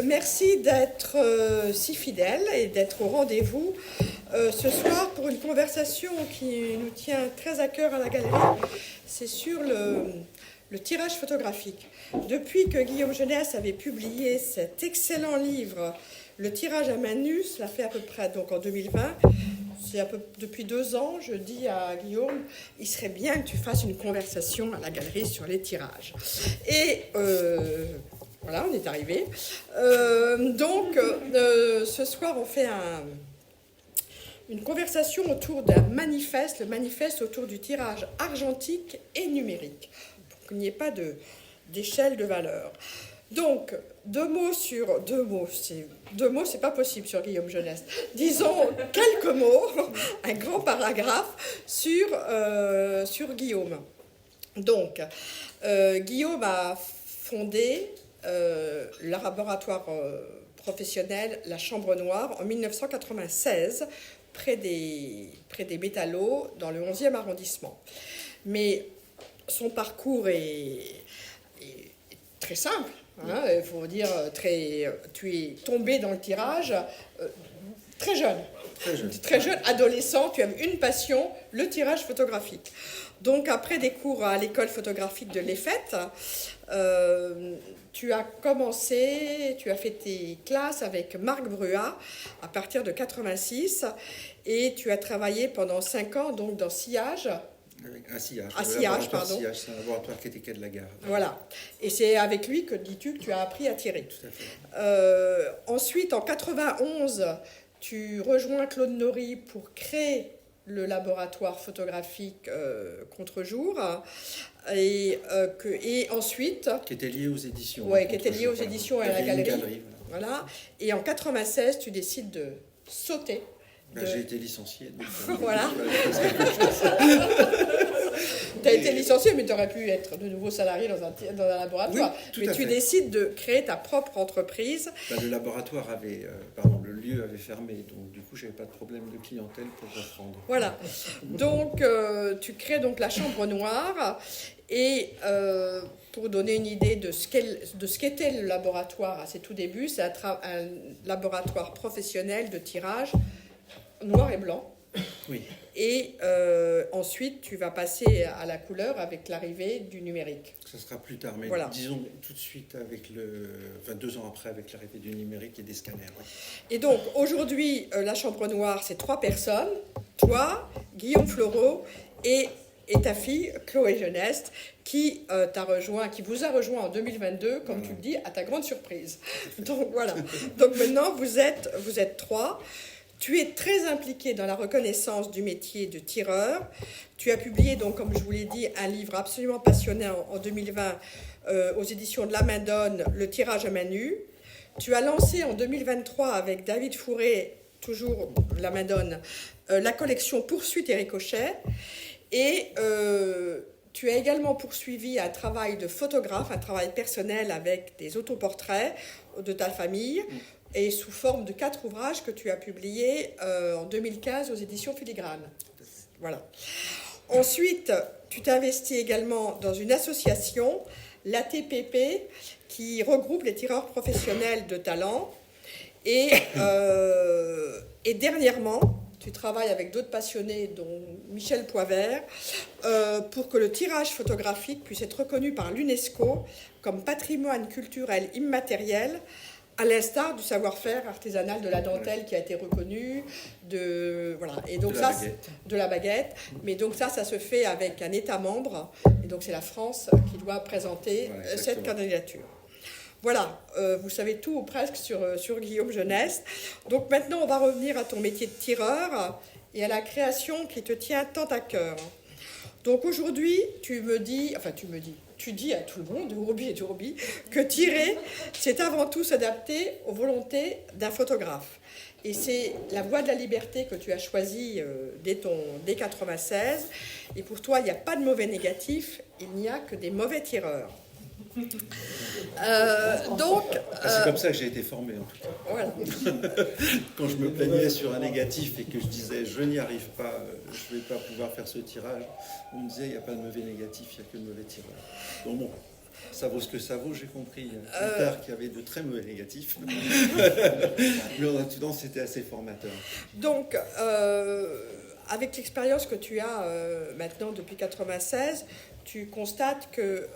merci d'être si fidèle et d'être au rendez-vous ce soir pour une conversation qui nous tient très à cœur à la galerie. C'est sur le tirage photographique. Depuis que Guillaume Jeunesse avait publié cet excellent livre, Le tirage à main nue, cela fait à peu près donc en 2020, depuis 2 ans, je dis à Guillaume, il serait bien que tu fasses une conversation à la galerie sur les tirages. Et voilà, on est arrivé. Ce soir, on fait une conversation autour d'un manifeste, le manifeste autour du tirage argentique et numérique, pour qu'il n'y ait pas d'échelle de valeur. Donc, deux mots, c'est pas possible sur Guillaume Jeunesse. Disons quelques mots, un grand paragraphe sur Guillaume. Donc, Guillaume a fondé le laboratoire professionnel La Chambre Noire en 1996, près des Métallos, dans le 11e arrondissement. Mais son parcours est très simple. Il faut dire, tu es tombé dans le tirage très jeune. Très jeune, adolescent, tu as une passion, le tirage photographique. Donc après des cours à l'école photographique de l'EFET, tu as fait tes classes avec Marc Bruat à partir de 86 et tu as travaillé pendant 5 ans donc dans Sillage. Sillage, pardon. Sillage, c'est un laboratoire qui était quai de la gare. Voilà. Et c'est avec lui que tu as appris à tirer. Tout à fait. Ensuite, en 91, tu rejoins Claude Nory pour créer le laboratoire photographique Contre-jour. Et ensuite... Qui était lié aux éditions. Oui, qui était lié aux éditions et à la galerie. Voilà. Voilà. Et en 96, tu décides de sauter. J'ai été licencié. Donc, voilà. Tu as été licencié, mais tu aurais pu être de nouveau salarié dans un laboratoire. Oui, mais tu décides de créer ta propre entreprise. Le laboratoire le lieu avait fermé, donc du coup, je n'avais pas de problème de clientèle pour reprendre. Voilà. Donc, tu crées donc la Chambre Noire. Et pour donner une idée de ce qu'était le laboratoire à ses tout débuts, c'est un laboratoire professionnel de tirage noir et blanc. Oui. Et ensuite, tu vas passer à la couleur avec l'arrivée du numérique. Ça sera plus tard, mais voilà. Disons tout de suite, 2 ans après, avec l'arrivée du numérique et des scanners. Oui. Et donc, aujourd'hui, la Chambre Noire, c'est 3 personnes. Toi, Guillaume Floreau et ta fille, Chloé Jeunesse, qui vous a rejoint en 2022, comme tu le dis, à ta grande surprise. Donc, voilà. Donc, maintenant, vous êtes 3. Tu es très impliqué dans la reconnaissance du métier de tireur. Tu as publié, donc, comme je vous l'ai dit, un livre absolument passionnant en 2020 aux éditions de La Madone, Le tirage à main nue. Tu as lancé en 2023 avec David Fourré, toujours La Madone, la collection Poursuite et Ricochet. Et tu as également poursuivi un travail de photographe, un travail personnel avec des autoportraits de ta famille. Et sous forme de 4 ouvrages que tu as publiés en 2015 aux éditions Filigrane. Voilà. Ensuite, tu t'investis également dans une association, l'ATPP, qui regroupe les tireurs professionnels de talent. Et dernièrement, tu travailles avec d'autres passionnés, dont Michel Poivert, pour que le tirage photographique puisse être reconnu par l'UNESCO comme patrimoine culturel immatériel, à l'instar du savoir-faire artisanal de la dentelle qui a été reconnu, de la baguette. Mais donc ça se fait avec un État membre, et donc c'est la France qui doit présenter cette candidature. Voilà, vous savez tout ou presque sur Guillaume Jeunesse. Donc maintenant, on va revenir à ton métier de tireur et à la création qui te tient tant à cœur. Donc aujourd'hui, tu dis à tout le monde, de Hourbis, que tirer, c'est avant tout s'adapter aux volontés d'un photographe. Et c'est la voie de la liberté que tu as choisie dès 1996. Et pour toi, il n'y a pas de mauvais négatif, il n'y a que des mauvais tireurs. C'est comme ça que j'ai été formé en tout cas. Voilà. Quand je me plaignais sur un négatif et que je disais je n'y arrive pas, je ne vais pas pouvoir faire ce tirage, on me disait il n'y a pas de mauvais négatif, il n'y a que de mauvais tireurs. Donc bon, Ça vaut ce que ça vaut, j'ai compris. Plus tard qu'il y avait de très mauvais négatifs. Mais en attendant, c'était assez formateur. Donc, avec l'expérience que tu as maintenant depuis 96, tu constates que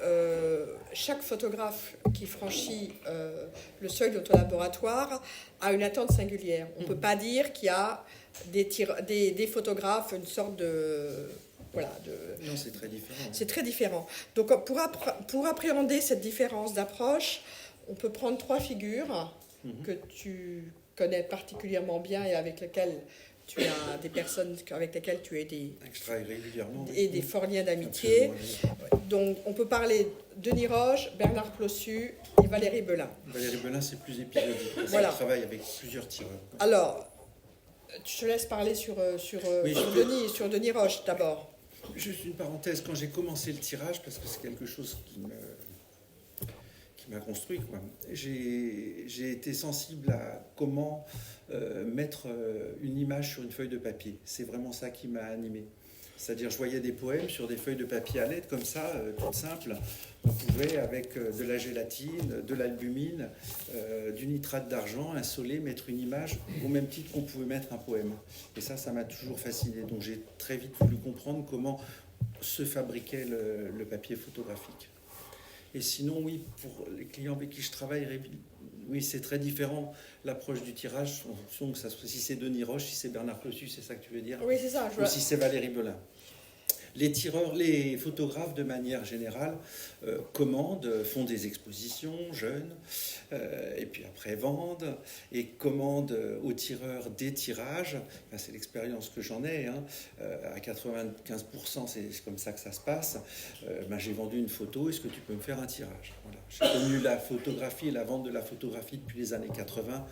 chaque photographe qui franchit le seuil de ton laboratoire a une attente singulière. On ne peut pas dire qu'il y a des photographes, une sorte de... Voilà, Non, c'est très différent. C'est très différent. Donc, pour appréhender cette différence d'approche, on peut prendre 3 figures que tu connais particulièrement bien et avec lesquelles tu as des personnes avec lesquelles tu as Je travaille régulièrement. des forts liens d'amitié. Absolument. Donc, on peut parler de Denis Roche, Bernard Plossu et Valérie Belin. Valérie Belin, c'est plus épisodique. Voilà. Elle travaille avec plusieurs tireurs. Alors, je te laisse parler sur Denis Roche d'abord. Juste une parenthèse, quand j'ai commencé le tirage, parce que c'est quelque chose qui m'a construit, quoi. J'ai été sensible à comment mettre une image sur une feuille de papier. C'est vraiment ça qui m'a animé. C'est-à-dire, je voyais des poèmes sur des feuilles de papier à lettres, comme ça, toutes simples. On pouvait, avec de la gélatine, de l'albumine, du nitrate d'argent, un solé, mettre une image au même titre qu'on pouvait mettre un poème. Et ça m'a toujours fasciné. Donc, j'ai très vite voulu comprendre comment se fabriquait le papier photographique. Et sinon, oui, pour les clients avec qui je travaille, oui, c'est très différent l'approche du tirage. Si c'est Denis Roche, si c'est Bernard Plossu, c'est ça que tu veux dire? Oui, c'est ça. Ou si c'est Valérie Belin. Les photographes, de manière générale, commandent, font des expositions jeunes, et puis après vendent, et commandent aux tireurs des tirages. Enfin, c'est l'expérience que j'en ai. À 95%, c'est comme ça que ça se passe. J'ai vendu une photo, est-ce que tu peux me faire un tirage? Voilà. J'ai connu la photographie et la vente de la photographie depuis les années 80,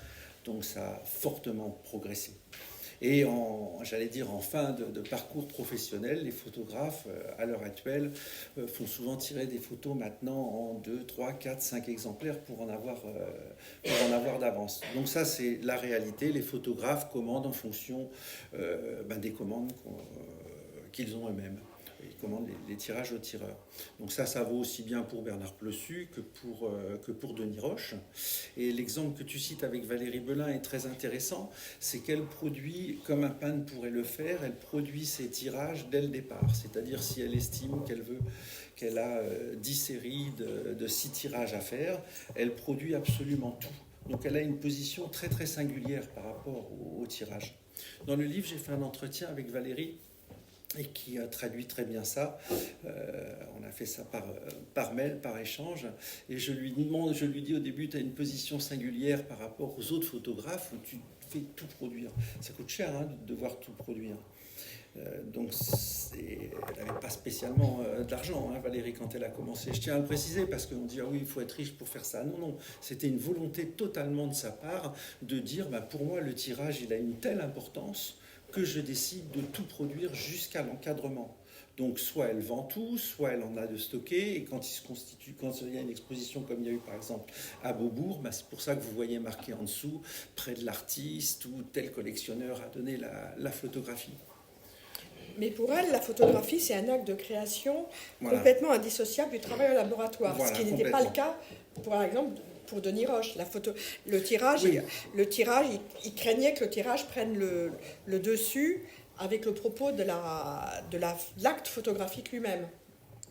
donc ça a fortement progressé. Et en fin de parcours professionnel, les photographes, à l'heure actuelle, font souvent tirer des photos maintenant en 2, 3, 4, 5 exemplaires pour en avoir d'avance. Donc ça, c'est la réalité. Les photographes commandent en fonction des commandes qu'ils ont eux-mêmes. Ils commandent les tirages aux tireurs. Donc ça vaut aussi bien pour Bernard Plossu que pour Denis Roche. Et l'exemple que tu cites avec Valérie Belin est très intéressant. C'est qu'elle produit, comme un peintre pourrait le faire, elle produit ses tirages dès le départ. C'est-à-dire si elle estime qu'elle a 10 séries de 6 tirages à faire, elle produit absolument tout. Donc elle a une position très très singulière par rapport au tirage. Dans le livre, j'ai fait un entretien avec Valérie et qui traduit très bien ça. On a fait ça par mail, par échange, et je lui dis au début, tu as une position singulière par rapport aux autres photographes où tu fais tout produire. Ça coûte cher de devoir tout produire. Donc elle n'avait pas spécialement d'argent, Valérie, quand elle a commencé. Je tiens à le préciser parce qu'on dit, ah oui, il faut être riche pour faire ça. Non, c'était une volonté totalement de sa part de dire, pour moi, le tirage, il a une telle importance que je décide de tout produire jusqu'à l'encadrement. Donc soit elle vend tout, soit elle en a de stocké, et quand il y a une exposition comme il y a eu par exemple à Beaubourg, c'est pour ça que vous voyez marqué en dessous, près de l'artiste ou tel collectionneur a donné la photographie. Mais pour elle, la photographie, c'est un acte de création complètement indissociable du travail au laboratoire, ce qui n'était pas le cas, par exemple, pour Denis Roche. Le tirage, il craignait que le tirage prenne le dessus avec le propos de l'acte photographique lui-même.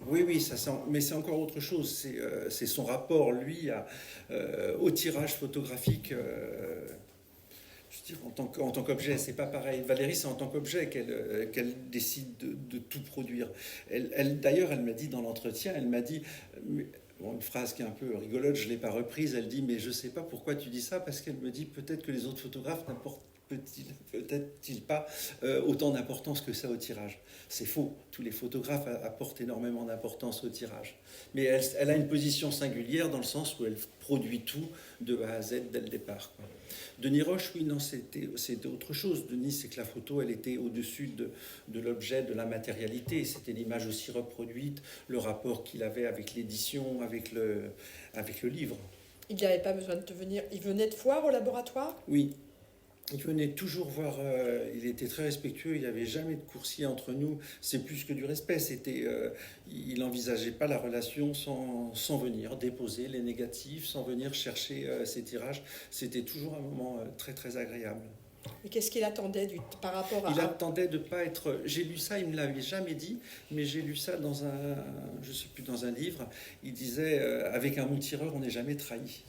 Oui, mais c'est encore autre chose. C'est son rapport, lui, au tirage photographique. Je veux dire, en tant qu'objet, c'est pas pareil. Valérie, c'est en tant qu'objet qu'elle décide de tout produire. D'ailleurs, elle m'a dit dans l'entretien, elle m'a dit... une phrase qui est un peu rigolote, je ne l'ai pas reprise, elle dit « mais je ne sais pas pourquoi tu dis ça » parce qu'elle me dit « peut-être que les autres photographes n'apportent peut-être pas autant d'importance que ça au tirage ». C'est faux, tous les photographes apportent énormément d'importance au tirage. Mais elle a une position singulière dans le sens où elle produit tout de A à Z dès le départ, quoi. Denis Roche, oui, non, c'était autre chose. Denis, c'est que la photo, elle était au-dessus de l'objet, de la matérialité. C'était l'image aussi reproduite, le rapport qu'il avait avec l'édition, avec le livre. Il n'avait pas besoin de te venir. Il venait te voir au laboratoire? Oui. Il venait toujours voir, il était très respectueux, il n'y avait jamais de coursier entre nous, c'est plus que du respect, il n'envisageait pas la relation sans venir déposer les négatifs, sans venir chercher ses tirages. C'était toujours un moment très très agréable. Et qu'est-ce qu'il attendait par rapport à... Il attendait de ne pas être... J'ai lu ça, il ne me l'avait jamais dit, mais j'ai lu ça dans je sais plus, dans un livre. Il disait, avec un moutireur, on n'est jamais trahi.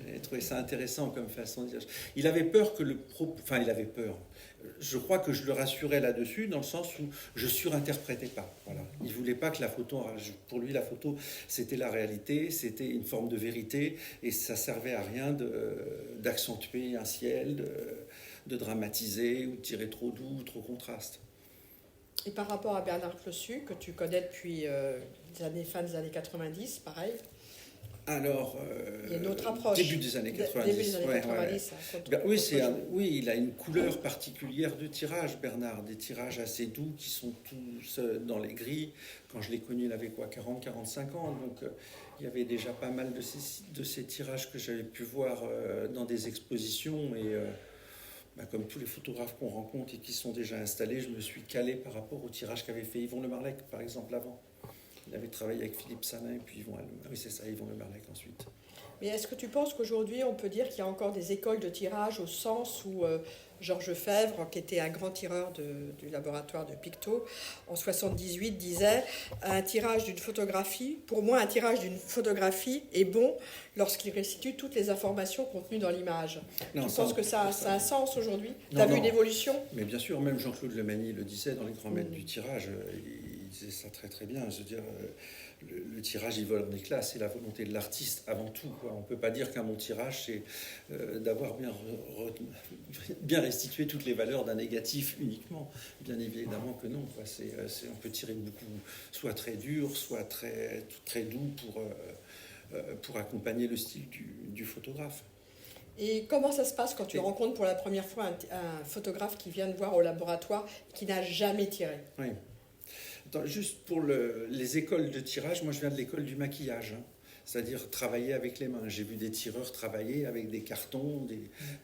J'ai trouvé ça intéressant comme façon de dire. Il avait peur que le propos... Enfin, il avait peur. Je crois que je le rassurais là-dessus, dans le sens où je surinterprétais pas. Voilà. Il voulait pas que la photo... Pour lui, la photo, c'était la réalité, c'était une forme de vérité, et ça servait à rien d'accentuer un ciel, de dramatiser, ou de tirer trop doux, trop contraste. Et par rapport à Bernard Clossu, que tu connais depuis fin des années 90, pareil. Alors, il y a une autre approche. Début des années 90. Début des années 90. Ouais. Oui, il a une couleur particulière de tirage, Bernard. Des tirages assez doux qui sont tous dans les gris. Quand je l'ai connu, il avait quoi, 40, 45 ans. Donc, il y avait déjà pas mal de ces tirages que j'avais pu voir dans des expositions. Et comme tous les photographes qu'on rencontre et qui sont déjà installés, je me suis calé par rapport au tirage qu'avait fait Yvon Le Marlec, par exemple, avant. Il avait travaillé avec Philippe Salin et puis Yvon Le Marlec ensuite. Mais est-ce que tu penses qu'aujourd'hui, on peut dire qu'il y a encore des écoles de tirage au sens où Georges Fèvre, qui était un grand tireur du laboratoire de Pictot, en 78 disait un tirage d'une photographie, pour moi, un tirage d'une photographie est bon lorsqu'il restitue toutes les informations contenues dans l'image. Tu penses que ça a un sens aujourd'hui? Tu as vu une évolution? Mais bien sûr, même Jean-Claude Lemagny le disait dans les grands maîtres du tirage. Il disait ça très très bien. Je veux dire, le tirage, il vole en éclats, c'est la volonté de l'artiste avant tout, quoi. On ne peut pas dire qu'un bon tirage, c'est d'avoir bien restitué toutes les valeurs d'un négatif uniquement. Bien évidemment que non, quoi. On peut tirer beaucoup, soit très dur, soit très, très doux pour accompagner le style du photographe. Et comment ça se passe quand tu rencontres pour la première fois un photographe qui vient te voir au laboratoire qui n'a jamais tiré? Oui. Attends, juste pour les écoles de tirage, moi je viens de l'école du maquillage, hein. C'est-à-dire travailler avec les mains. J'ai vu des tireurs travailler avec des cartons,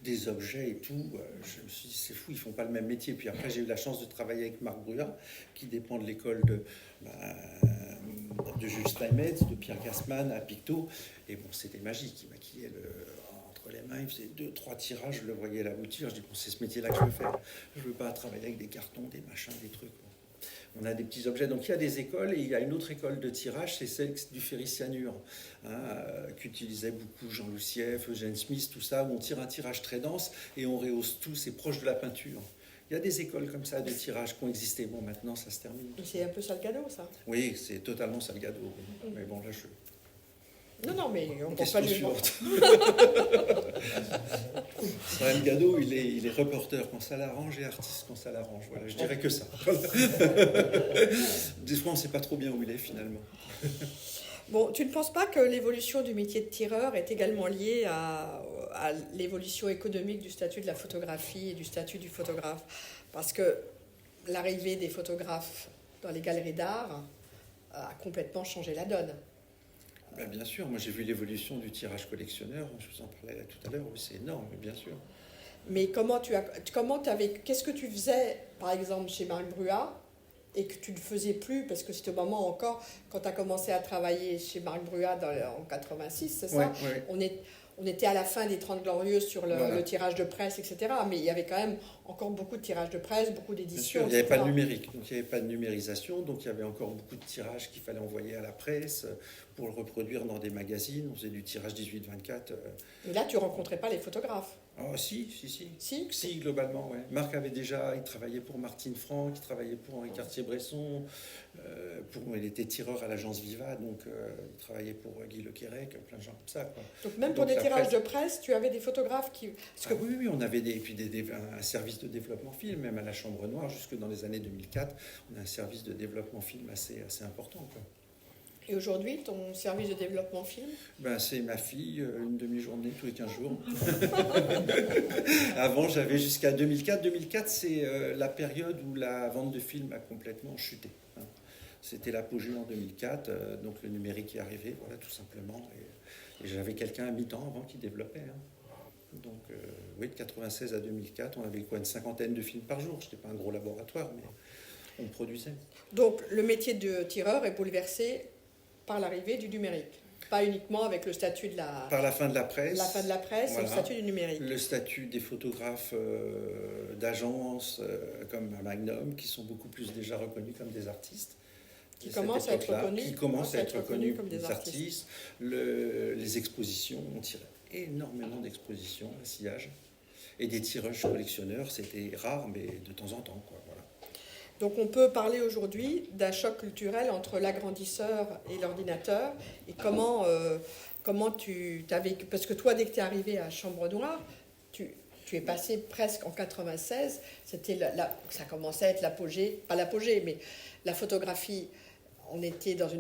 des objets et tout. Je me suis dit, c'est fou, ils ne font pas le même métier. Puis après, j'ai eu la chance de travailler avec Marc Bruat, qui dépend de l'école de Jules Steinmetz, de Pierre Gassman à Pictot. Et bon, c'était magique. Il maquillait entre les mains, il faisait 2-3 tirages, je le voyais l'aboutir. Je dis, bon, c'est ce métier-là que je veux faire. Je ne veux pas travailler avec des cartons, des machins, des trucs. On a des petits objets. Donc il y a des écoles, et il y a une autre école de tirage, c'est celle du ferricyanure, qu'utilisait beaucoup Jean Loussieff, Eugène Smith, tout ça, où on tire un tirage très dense et on rehausse tout, c'est proche de la peinture. Il y a des écoles comme ça de tirage qui ont existé. Bon, maintenant ça se termine. C'est un peu Salgado, ça? Oui, c'est totalement Salgado. Mais bon, là je... Non, mais on pense pas suivante. Salgado, il est reporter quand ça l'arrange et artiste quand ça l'arrange. Voilà, je dirais que ça. Des fois, on ne sait pas trop bien où il est finalement. Bon, tu ne penses pas que l'évolution du métier de tireur est également liée à l'évolution économique du statut de la photographie et du statut du photographe? Parce que l'arrivée des photographes dans les galeries d'art a complètement changé la donne. Ben bien sûr, moi j'ai vu l'évolution du tirage collectionneur, je vous en parlais tout à l'heure, oui, c'est énorme, bien sûr. Mais qu'est-ce que tu faisais, par exemple, chez Marc Bruat, et que tu ne faisais plus, parce que c'était au moment encore, quand tu as commencé à travailler chez Marc Bruat en 86, c'est ça? Ouais. On était à la fin des 30 Glorieuses sur le tirage de presse, etc. Mais il y avait quand même encore beaucoup de tirages de presse, beaucoup d'éditions. Il n'y avait pas de numérique, donc il n'y avait pas de numérisation, donc il y avait encore beaucoup de tirages qu'il fallait envoyer à la presse pour le reproduire dans des magazines. On faisait du tirage 18-24. Et là, tu ne rencontrais pas les photographes? Oh, si, globalement, ouais. Marc il travaillait pour Martine Franck, il travaillait pour Henri Cartier-Bresson, il était tireur à l'agence Viva, donc il travaillait pour Guy Le Quérec, plein de gens comme ça, quoi. Donc même pour des tirages de presse, tu avais des photographes qui... Oui, on avait un service de développement film, même à la Chambre Noire, jusque dans les années 2004, on a un service de développement film assez important, quoi. Et aujourd'hui, ton service de développement film? C'est ma fille, une demi-journée tous les 15 jours. Avant, j'avais jusqu'à 2004. 2004, c'est la période où la vente de films a complètement chuté. C'était l'apogée en 2004, donc le numérique est arrivé, voilà, tout simplement. Et j'avais quelqu'un à mi-temps avant qui développait. Donc, oui, de 96 à 2004, on avait quoi, une cinquantaine de films par jour. Je n'étais pas un gros laboratoire, mais on produisait. Donc le métier de tireur est bouleversé par l'arrivée du numérique. Pas uniquement avec le statut de Par la fin de la presse. la fin de la presse, Voilà. et le statut du numérique. Le statut des photographes d'agence comme à Magnum, qui sont beaucoup plus déjà reconnus comme des artistes. Qui commencent à être reconnus, qui commencent à être reconnus comme des artistes. Les expositions, on tirait énormément d'expositions, un sillage. Et des tirages collectionneurs, c'était rare, mais de temps en temps, quoi. Voilà. Donc on peut parler aujourd'hui d'un choc culturel entre l'agrandisseur et l'ordinateur, et comment tu as vécu, parce que toi, dès que tu es arrivé à Chambre Noire, tu es passé presque en 96, ça commençait à être l'apogée, pas l'apogée, mais la photographie, on était dans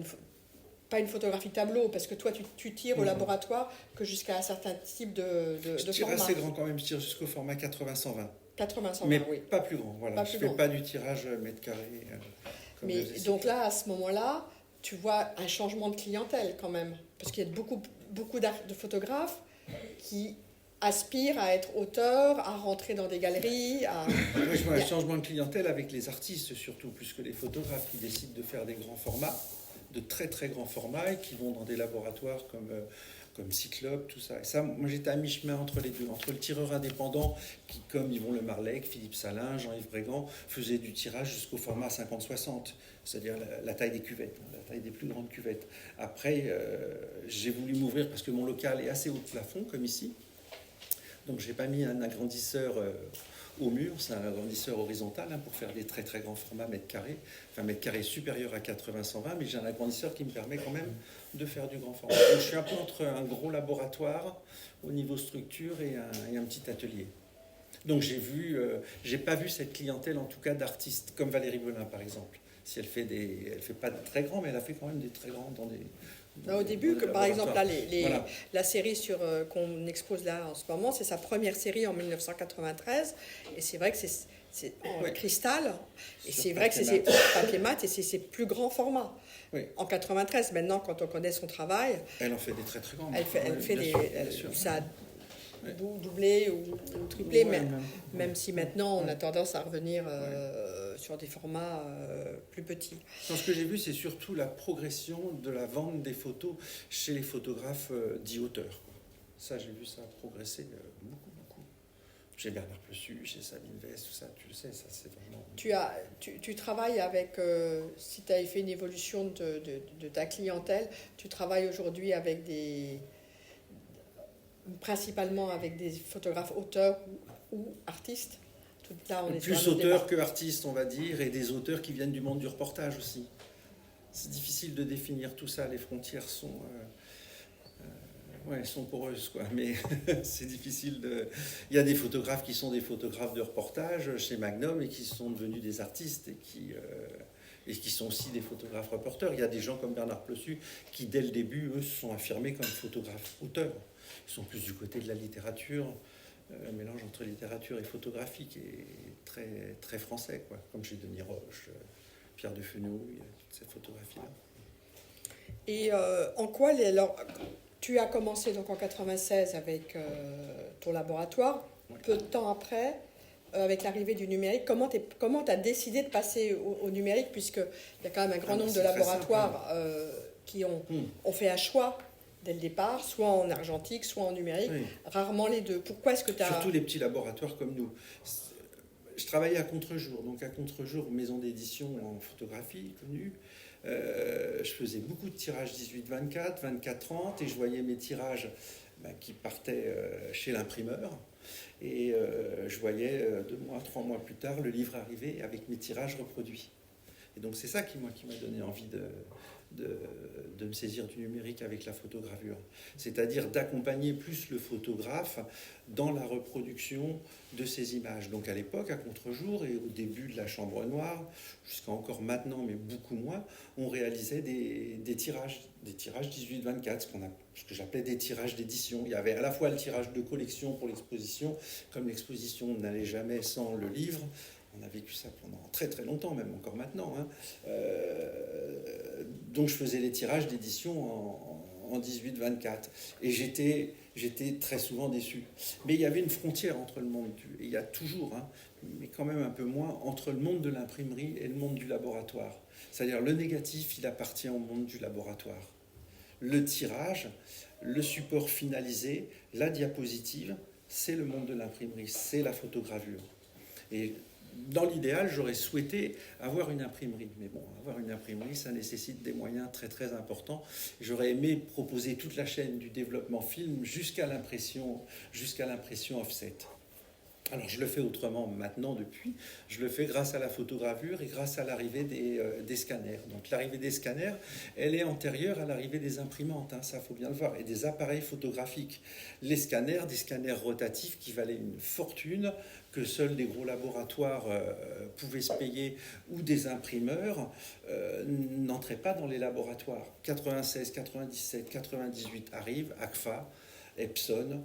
pas une photographie tableau, parce que toi, tu tires au laboratoire que jusqu'à un certain type de je tire format. assez grand quand même, je tire jusqu'au format 80-120. 80-120, mais oui. pas plus grand, voilà. Je ne fais pas du tirage mètre carré. Mais donc là, à ce moment-là, tu vois un changement de clientèle quand même, parce qu'il y a beaucoup de photographes qui aspirent à être auteurs, à rentrer dans des galeries. Moi, je vois un changement de clientèle avec les artistes, surtout, plus que les photographes qui décident de faire des grands formats, de très très grands formats, et qui vont dans des laboratoires comme Cyclope, tout ça. Et ça, moi j'étais à mi-chemin entre les deux, entre le tireur indépendant qui, comme Yvon Le Marlec, Philippe Salin, Jean-Yves Brégant, faisait du tirage jusqu'au format 50-60, c'est-à-dire la taille des cuvettes, la taille des plus grandes cuvettes. Après, j'ai voulu m'ouvrir parce que mon local est assez haut de plafond, comme ici. Donc j'ai pas mis un agrandisseur au mur, c'est un agrandisseur horizontal pour faire des très très grands formats mètres carrés, enfin mètres carrés supérieurs à 80-120, mais j'ai un agrandisseur qui me permet quand même de faire du grand format. Donc je suis un peu entre un gros laboratoire au niveau structure et un petit atelier. Donc j'ai pas vu cette clientèle en tout cas d'artistes comme Valérie Belin par exemple. Si elle fait pas de très grands, mais elle a fait quand même des très grands dans des... Au début, par exemple, là, voilà. la série qu'on expose là en ce moment, c'est sa première série en 1993. Et c'est vrai que c'est en cristal. Et c'est vrai que c'est papier mat et c'est ses plus grands formats. Oui. En 93, maintenant, quand on connaît son travail... Elle en fait des très très grands. Elle fait ça a doublé ou triplé, même si maintenant on a tendance à revenir sur des formats plus petits. Ce que j'ai vu, c'est surtout la progression de la vente des photos chez les photographes dits auteurs. Ça, j'ai vu ça progresser beaucoup. Chez Bernard Plessu, chez Sabine Vest, tout ça, tu le sais, ça c'est vraiment... Tu travailles avec, si tu avais fait une évolution de ta clientèle, tu travailles aujourd'hui avec principalement avec des photographes auteurs ou artistes. Là, on est plus auteurs que artistes, on va dire, et des auteurs qui viennent du monde du reportage aussi. C'est difficile de définir tout ça, les frontières sont poreuses, quoi. Mais c'est difficile de... Il y a des photographes qui sont des photographes de reportage chez Magnum et qui sont devenus des artistes et qui sont aussi des photographes reporters. Il y a des gens comme Bernard Plessu qui, dès le début, eux, se sont affirmés comme photographes auteurs. Ils sont plus du côté de la littérature, un mélange entre littérature et photographie qui est très, très français, quoi. Comme chez Denis Roche, Pierre de Fenouil, toute cette photographie-là. Et en quoi alors, tu as commencé donc en 96 avec ton laboratoire, peu de temps après, avec l'arrivée du numérique, comment tu as décidé de passer au numérique, puisqu'il y a quand même un grand nombre de laboratoires qui ont fait un choix dès le départ, soit en argentique, soit en numérique, rarement les deux. Pourquoi est-ce que tu as... Surtout les petits laboratoires comme nous. Je travaillais à Contre-jour, donc à Contre-jour, maison d'édition en photographie connue. Je faisais beaucoup de tirages 18-24, 24-30, et je voyais mes tirages qui partaient chez l'imprimeur. Et je voyais 2 mois, 3 mois plus tard le livre arriver avec mes tirages reproduits. Et donc c'est ça qui m'a donné envie de me saisir du numérique avec la photogravure. C'est-à-dire d'accompagner plus le photographe dans la reproduction de ces images. Donc à l'époque, à Contre-jour et au début de la Chambre Noire, jusqu'à encore maintenant, mais beaucoup moins, on réalisait des tirages 18-24, ce que j'appelais des tirages d'édition. Il y avait à la fois le tirage de collection pour l'exposition, comme l'exposition n'allait jamais sans le livre. On a vécu ça pendant très très longtemps, même encore maintenant. Donc je faisais les tirages d'édition en en 18-24. Et j'étais très souvent déçu. Mais il y avait une frontière entre le monde, et il y a toujours, hein, mais quand même un peu moins, entre le monde de l'imprimerie et le monde du laboratoire. C'est-à-dire le négatif, il appartient au monde du laboratoire. Le tirage, le support finalisé, la diapositive, c'est le monde de l'imprimerie, c'est la photogravure. Et dans l'idéal, j'aurais souhaité avoir une imprimerie. Mais bon, avoir une imprimerie, ça nécessite des moyens très très importants. J'aurais aimé proposer toute la chaîne du développement film jusqu'à l'impression offset. Alors je le fais autrement maintenant depuis, je le fais grâce à la photogravure et grâce à l'arrivée des scanners. Donc l'arrivée des scanners, elle est antérieure à l'arrivée des imprimantes, hein, ça faut bien le voir, et des appareils photographiques. Les scanners, des scanners rotatifs qui valaient une fortune, que seuls des gros laboratoires pouvaient se payer, ou des imprimeurs n'entraient pas dans les laboratoires. 96, 97, 98 arrivent, Agfa, Epson,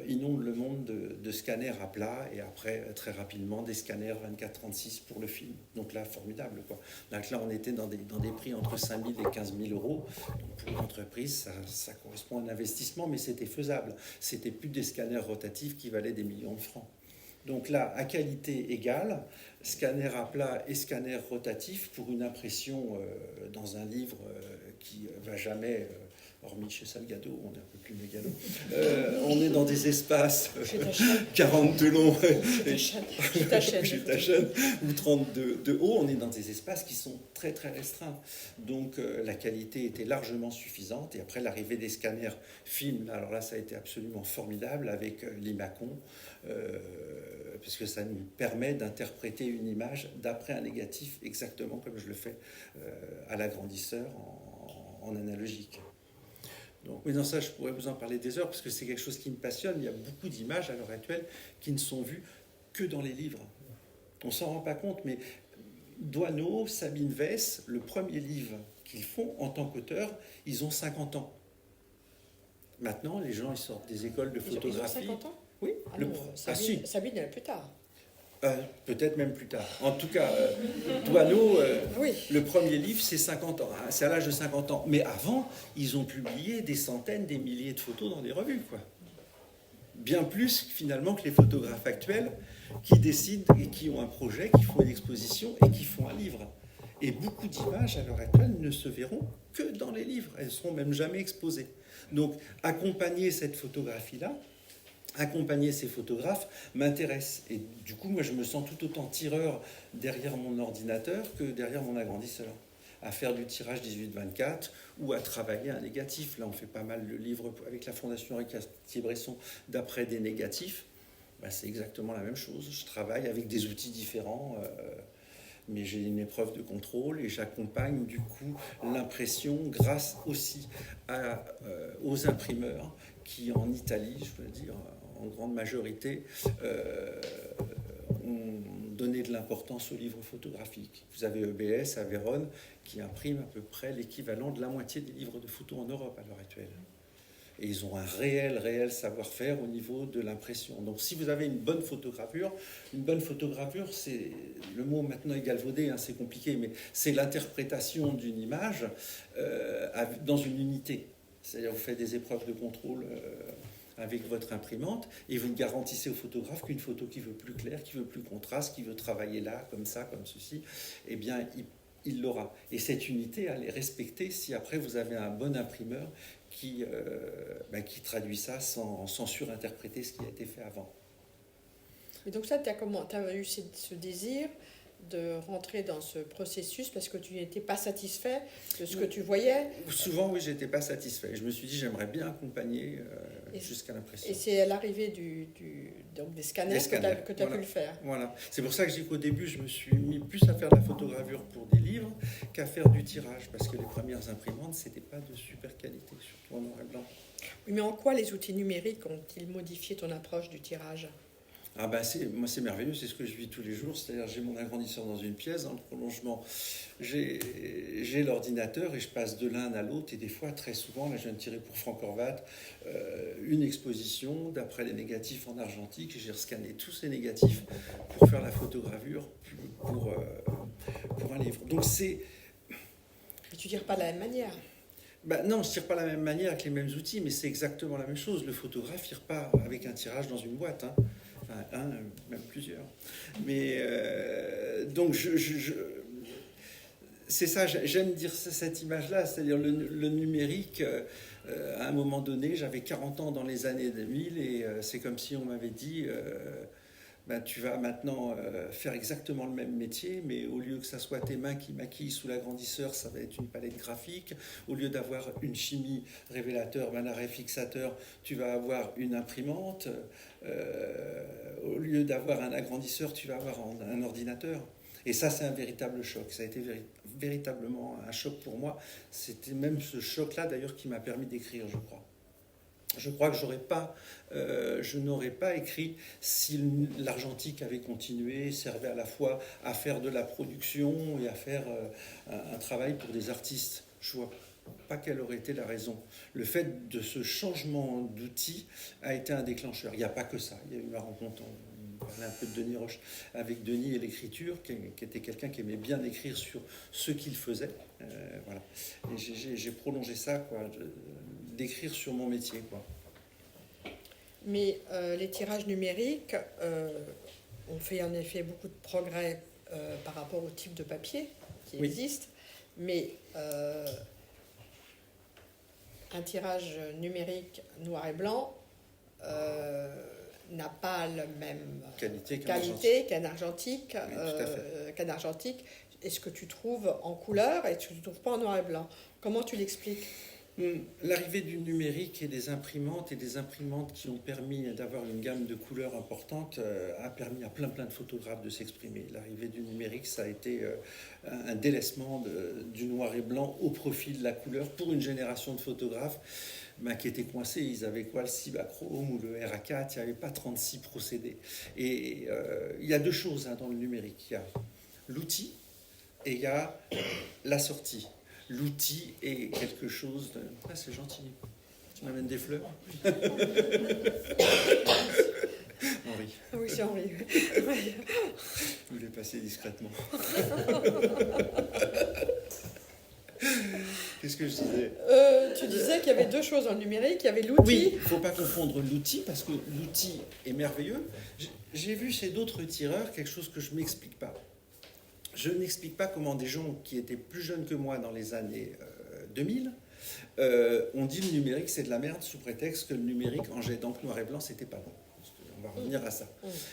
inonde le monde de scanners à plat et après très rapidement des scanners 24-36 pour le film. Donc là, formidable, quoi. Donc là, on était dans des prix entre 5 000 et 15 000 euros. Donc pour une entreprise, ça correspond à un investissement, mais c'était faisable. C'était plus des scanners rotatifs qui valaient des millions de francs. Donc là, à qualité égale, scanner à plat et scanner rotatif pour une impression dans un livre qui va jamais... hormis chez Salgado, on est un peu plus mégalo. On est dans des espaces 42 longs chez Taschen, ou 32 de haut. On est dans des espaces qui sont très très restreints. Donc la qualité était largement suffisante. Et après l'arrivée des scanners film, alors là ça a été absolument formidable avec l'Imacon, parce que ça nous permet d'interpréter une image d'après un négatif exactement comme je le fais à l'agrandisseur en analogique. Donc, oui, non, ça, je pourrais vous en parler des heures parce que c'est quelque chose qui me passionne. Il y a beaucoup d'images à l'heure actuelle qui ne sont vues que dans les livres. On ne s'en rend pas compte, mais Doisneau, Sabine Wess, le premier livre qu'ils font en tant qu'auteur, ils ont 50 ans. Maintenant, les gens, ils sortent des écoles de photographie. Ils ont 50 ans ? Oui. Ah non, Sabine, elle est plus tard. Peut-être même plus tard. En tout cas, Doisneau, oui. Le premier livre, c'est 50 ans. C'est à l'âge de 50 ans. Mais avant, ils ont publié des centaines, des milliers de photos dans des revues, quoi. Bien plus, finalement, que les photographes actuels qui décident et qui ont un projet, qui font une exposition et qui font un livre. Et beaucoup d'images, à l'heure actuelle, ne se verront que dans les livres. Elles ne seront même jamais exposées. Donc, accompagner cette photographie-là, accompagner ces photographes m'intéresse. Et du coup, moi, je me sens tout autant tireur derrière mon ordinateur que derrière mon agrandisseur, à faire du tirage 18-24 ou à travailler un négatif. Là, on fait pas mal de livres avec la Fondation Henri Cartier-Bresson d'après des négatifs. Ben, c'est exactement la même chose. Je travaille avec des outils différents, mais j'ai une épreuve de contrôle et j'accompagne du coup l'impression grâce aussi aux imprimeurs qui, en Italie, je veux dire, en grande majorité, ont donné de l'importance aux livres photographiques. Vous avez EBS à Vérone qui imprime à peu près l'équivalent de la moitié des livres de photos en Europe à l'heure actuelle. Et ils ont un réel savoir-faire au niveau de l'impression. Donc si vous avez une bonne photogravure, c'est, le mot maintenant est galvaudé, hein, c'est compliqué, mais c'est l'interprétation d'une image dans une unité. C'est-à-dire vous faites des épreuves de contrôle avec votre imprimante et vous garantissez au photographe qu'une photo qui veut plus clair, qui veut plus contraste, qui veut travailler là, comme ça, comme ceci, eh bien il l'aura. Et cette unité, elle est respectée si après vous avez un bon imprimeur qui traduit ça sans surinterpréter ce qui a été fait avant. Et donc ça, tu as eu ce désir de rentrer dans ce processus parce que tu n'étais pas satisfait de ce que tu voyais? Souvent, oui, je n'étais pas satisfait. Je me suis dit, j'aimerais bien accompagner jusqu'à l'impression. Et c'est à l'arrivée donc des scanners que tu as pu le faire. Voilà. C'est pour ça que je dis qu'au début, je me suis mis plus à faire de la photogravure pour des livres qu'à faire du tirage, parce que les premières imprimantes, ce n'était pas de super qualité, surtout en noir et blanc. Oui, mais en quoi les outils numériques ont-ils modifié ton approche du tirage? Ah ben moi c'est merveilleux, c'est ce que je vis tous les jours, c'est-à-dire j'ai mon agrandisseur dans une pièce, dans le prolongement j'ai l'ordinateur et je passe de l'un à l'autre et des fois très souvent, là je viens de tirer pour Franck Horvat une exposition d'après les négatifs en argentique et j'ai rescanné tous ces négatifs pour faire la photogravure pour un livre. Donc c'est... Mais tu tires pas de la même manière. Bah non, je tire pas de la même manière avec les mêmes outils, mais c'est exactement la même chose. Le photographe, il repart avec un tirage dans une boîte, hein. Enfin, un, même plusieurs. Mais donc, c'est ça, j'aime dire cette image-là, c'est-à-dire le numérique. À un moment donné, j'avais 40 ans dans les années 2000 et c'est comme si on m'avait dit ben, tu vas maintenant faire exactement le même métier, mais au lieu que ça soit tes mains qui maquillent sous l'agrandisseur, ça va être une palette graphique. Au lieu d'avoir une chimie révélateur, ben, un arrêt fixateur, tu vas avoir une imprimante. Au lieu d'avoir un agrandisseur, tu vas avoir un ordinateur. Et ça, c'est un véritable choc. Ça a été véritablement un choc pour moi. C'était même ce choc-là, d'ailleurs, qui m'a permis d'écrire, je crois. Je crois que je n'aurais pas écrit si l'argentique avait continué, servait à la fois à faire de la production et à faire un travail pour des artistes. Je ne vois pas quelle aurait été la raison. Le fait de ce changement d'outil a été un déclencheur. Il n'y a pas que ça. Il y a eu ma rencontre, on parlait un peu de Denis Roche, avec Denis et l'écriture, qui était quelqu'un qui aimait bien écrire sur ce qu'il faisait. Voilà. Et j'ai prolongé ça, quoi, d'écrire sur mon métier, quoi. Mais les tirages numériques ont fait en effet beaucoup de progrès par rapport au type de papier qui existe, mais un tirage numérique noir et blanc n'a pas la même qualité qu'un argentique. Qu'un argentique. Est-ce que tu trouves en couleur et tu ne trouves pas en noir et blanc? Comment tu l'expliques? L'arrivée du numérique et des imprimantes qui ont permis d'avoir une gamme de couleurs importante a permis à plein de photographes de s'exprimer. L'arrivée du numérique, ça a été un délaissement du noir et blanc au profit de la couleur pour une génération de photographes qui étaient coincés. Ils avaient quoi, le Cibachrome ou le RA4, il n'y avait pas 36 procédés. Et il y a deux choses dans le numérique. Il y a l'outil et il y a la sortie. L'outil est quelque chose de... Ah, c'est gentil. Tu m'amènes des fleurs. Henri. Oui, c'est Henri. Je voulais passer discrètement. Qu'est-ce que je disais? Tu disais qu'il y avait deux choses dans le numérique. Il y avait l'outil. Oui, il ne faut pas confondre l'outil, parce que l'outil est merveilleux. J'ai vu chez d'autres tireurs quelque chose que je ne m'explique pas. Je n'explique pas comment des gens qui étaient plus jeunes que moi dans les années 2000 ont dit le numérique c'est de la merde sous prétexte que le numérique en jet d'encre noir et blanc c'était pas bon. On va revenir à ça.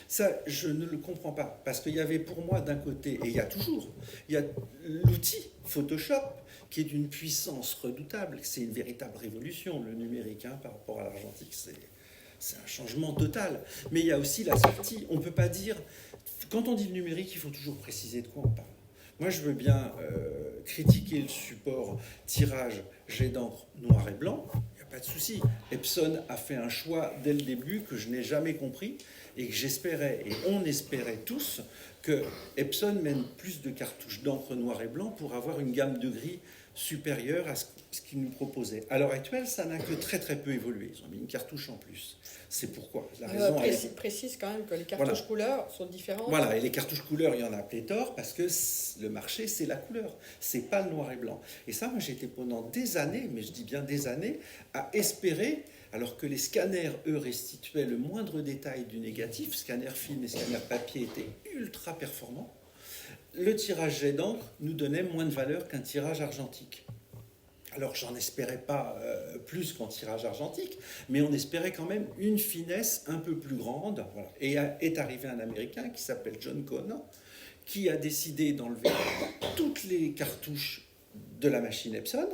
Ça, je ne le comprends pas. Parce qu'il y avait pour moi d'un côté, et il y a toujours, il y a l'outil Photoshop qui est d'une puissance redoutable. C'est une véritable révolution, le numérique, par rapport à l'argentique. C'est un changement total. Mais il y a aussi la sortie. On ne peut pas dire... Quand on dit le numérique, il faut toujours préciser de quoi on parle. Moi, je veux bien critiquer le support tirage jet d'encre noir et blanc, il n'y a pas de souci. Epson a fait un choix dès le début que je n'ai jamais compris et que j'espérais, et on espérait tous, que Epson mène plus de cartouches d'encre noir et blanc pour avoir une gamme de gris supérieure à ce qu'ils nous proposaient. À l'heure actuelle, ça n'a que très peu évolué. Ils ont mis une cartouche en plus. C'est pourquoi. La raison précise quand même que les cartouches couleurs sont différentes. Voilà, et les cartouches couleurs, il y en a pléthore parce que le marché, c'est la couleur. C'est pas le noir et blanc. Et ça, moi, j'étais pendant des années, mais je dis bien des années, à espérer, alors que les scanners, eux, restituaient le moindre détail du négatif, scanner film et scanner papier étaient ultra performants, le tirage jet d'encre nous donnait moins de valeur qu'un tirage argentique. Alors, j'en espérais pas plus qu'en tirage argentique, mais on espérait quand même une finesse un peu plus grande. Voilà. Et est arrivé un Américain qui s'appelle John Cohn, qui a décidé d'enlever toutes les cartouches de la machine Epson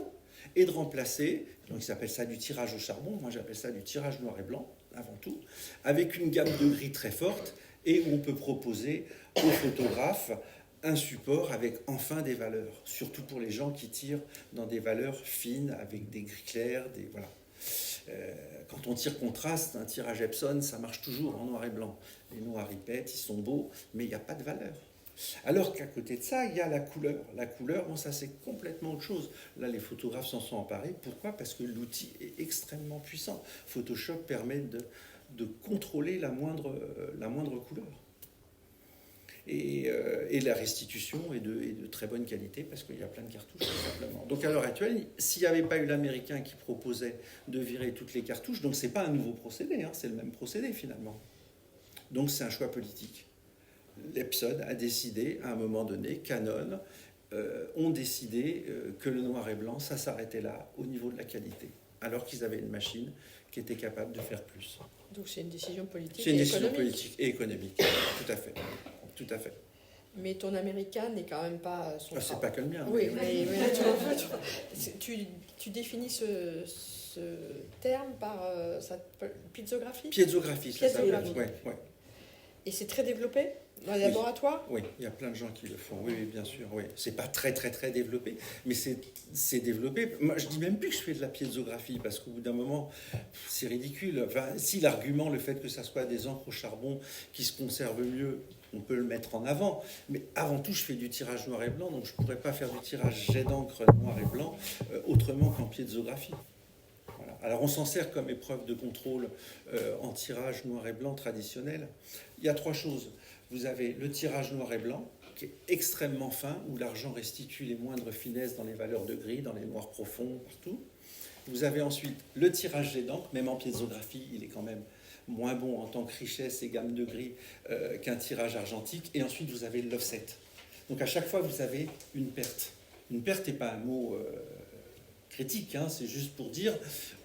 et de remplacer, donc il s'appelle ça du tirage au charbon, moi j'appelle ça du tirage noir et blanc, avant tout, avec une gamme de gris très forte et où on peut proposer aux photographes un support avec enfin des valeurs, surtout pour les gens qui tirent dans des valeurs fines, avec des gris clairs, voilà. Quand on tire contraste, un tirage Epson, ça marche toujours en noir et blanc. Les noirs, ils pètent, ils sont beaux, mais il n'y a pas de valeur. Alors qu'à côté de ça, il y a la couleur. La couleur, bon, ça c'est complètement autre chose. Là, les photographes s'en sont emparés. Pourquoi? Parce que l'outil est extrêmement puissant. Photoshop permet de contrôler la moindre couleur. Et la restitution est de très bonne qualité parce qu'il y a plein de cartouches, tout simplement. Donc à l'heure actuelle, s'il n'y avait pas eu l'Américain qui proposait de virer toutes les cartouches, donc c'est pas un nouveau procédé, hein, c'est le même procédé finalement. Donc c'est un choix politique. L'Epson a décidé, à un moment donné, Canon ont décidé que le noir et blanc, ça s'arrêtait là, au niveau de la qualité, alors qu'ils avaient une machine qui était capable de faire plus. Donc c'est une décision politique C'est une et décision économique. politique et économique, tout à fait. Tout à fait. Mais ton américain n'est quand même pas son Ah, c'est pas que le mien. Oui, mais tu définis ce terme par piezographie. Piezographie, ça s'appelle. Piezographie. Ouais. Et c'est très développé dans les laboratoires. Oui, il y a plein de gens qui le font. Oui, bien sûr. Oui, c'est pas très développé, mais c'est développé. Moi, je dis même plus que je fais de la piezographie parce qu'au bout d'un moment, c'est ridicule. Enfin, si l'argument, le fait que ça soit des encres au charbon qui se conservent mieux, on peut le mettre en avant. Mais avant tout, je fais du tirage noir et blanc, donc je ne pourrais pas faire du tirage jet d'encre noir et blanc autrement qu'en piezographie. Voilà. Alors on s'en sert comme épreuve de contrôle en tirage noir et blanc traditionnel. Il y a 3 choses. Vous avez le tirage noir et blanc, qui est extrêmement fin, où l'argent restitue les moindres finesses dans les valeurs de gris, dans les noirs profonds, partout. Vous avez ensuite le tirage jet d'encre, même en piezographie, il est quand même moins bon en tant que richesse et gamme de gris qu'un tirage argentique. Et ensuite, vous avez l'offset. Donc à chaque fois, vous avez une perte. Une perte n'est pas un mot critique, hein, c'est juste pour dire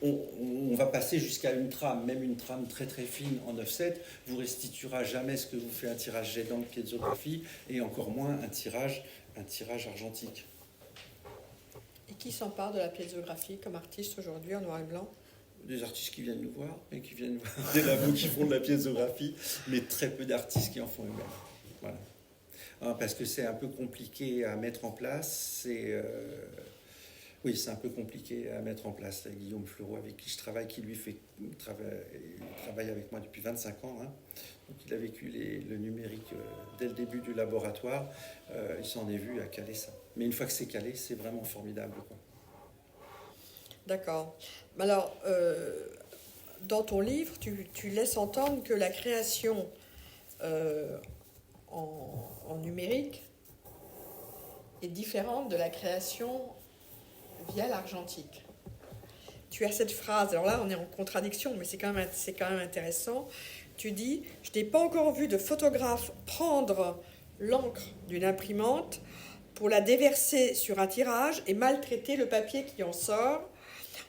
on va passer jusqu'à une trame, même une trame très fine en offset, vous restituera jamais ce que vous fait un tirage jet d'encre piezographie et encore moins un tirage argentique. Et qui s'empare de la piezographie comme artiste aujourd'hui en noir et blanc? Des artistes qui viennent nous voir et qui viennent voir des labos qui font de la piezographie, mais très peu d'artistes qui en font eux-mêmes. Voilà. Parce que c'est un peu compliqué à mettre en place. Oui, c'est un peu compliqué à mettre en place. Là, Guillaume Fleureau, avec qui je travaille, qui lui travaille avec moi depuis 25 ans. Hein. Donc, il a vécu le numérique dès le début du laboratoire. Il s'en est vu à caler ça. Mais une fois que c'est calé, c'est vraiment formidable, quoi. D'accord. Alors, dans ton livre, tu laisses entendre que la création en numérique est différente de la création via l'argentique. Tu as cette phrase, alors là on est en contradiction, mais c'est quand même intéressant. Tu dis, je n'ai pas encore vu de photographe prendre l'encre d'une imprimante pour la déverser sur un tirage et maltraiter le papier qui en sort.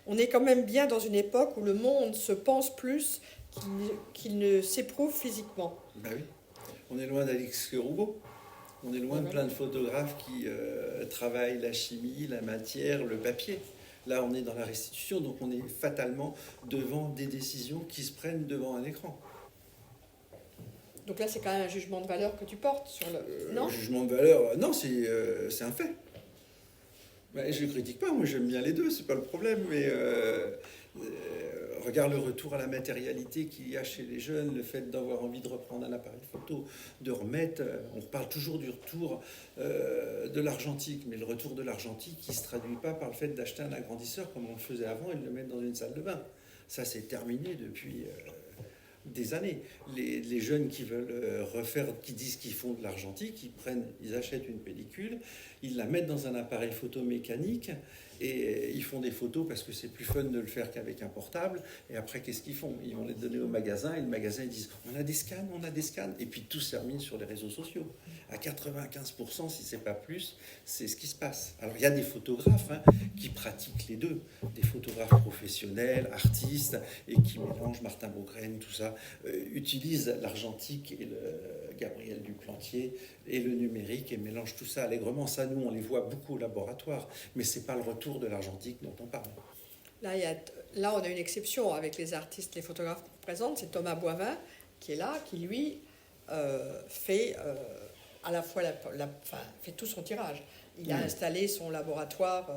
On est quand même bien dans une époque où le monde se pense plus qu'il ne s'éprouve physiquement. Ben oui, on est loin d'Alix Roubaud. On est loin de plein de photographes qui travaillent la chimie, la matière, le papier. Là, on est dans la restitution, donc on est fatalement devant des décisions qui se prennent devant un écran. Donc là, c'est quand même un jugement de valeur que tu portes sur le... Non, jugement de valeur, non, c'est un fait. Ben, je ne critique pas, moi j'aime bien les deux, c'est pas le problème, mais regarde le retour à la matérialité qu'il y a chez les jeunes, le fait d'avoir envie de reprendre un appareil photo, de remettre, on parle toujours du retour de l'argentique, mais le retour de l'argentique, il ne se traduit pas par le fait d'acheter un agrandisseur comme on le faisait avant et de le mettre dans une salle de bain. Ça, c'est terminé depuis des années. Les jeunes qui veulent refaire, qui disent qu'ils font de l'argentique, ils achètent une pellicule, ils la mettent dans un appareil photo mécanique et ils font des photos parce que c'est plus fun de le faire qu'avec un portable. Et après, qu'est-ce qu'ils font? Ils vont les donner au magasin et le magasin ils disent on a des scans, et puis tout se termine sur les réseaux sociaux. À 95%, si c'est pas plus, c'est ce qui se passe. Alors il y a des photographes qui pratiquent les deux, des photographes professionnels, artistes, et qui mélangent, Martin Baugrène, tout ça, utilisent l'argentique et le Gabriel Duplantier et le numérique et mélangent tout ça allègrement. Ça, nous, on les voit beaucoup au laboratoire, mais c'est pas le retour de l'argentique dont on parle. Là, on a une exception avec les artistes, les photographes qu'on présente, c'est Thomas Boivin qui est là, qui lui fait à la fois fait tout son tirage. Il a installé son laboratoire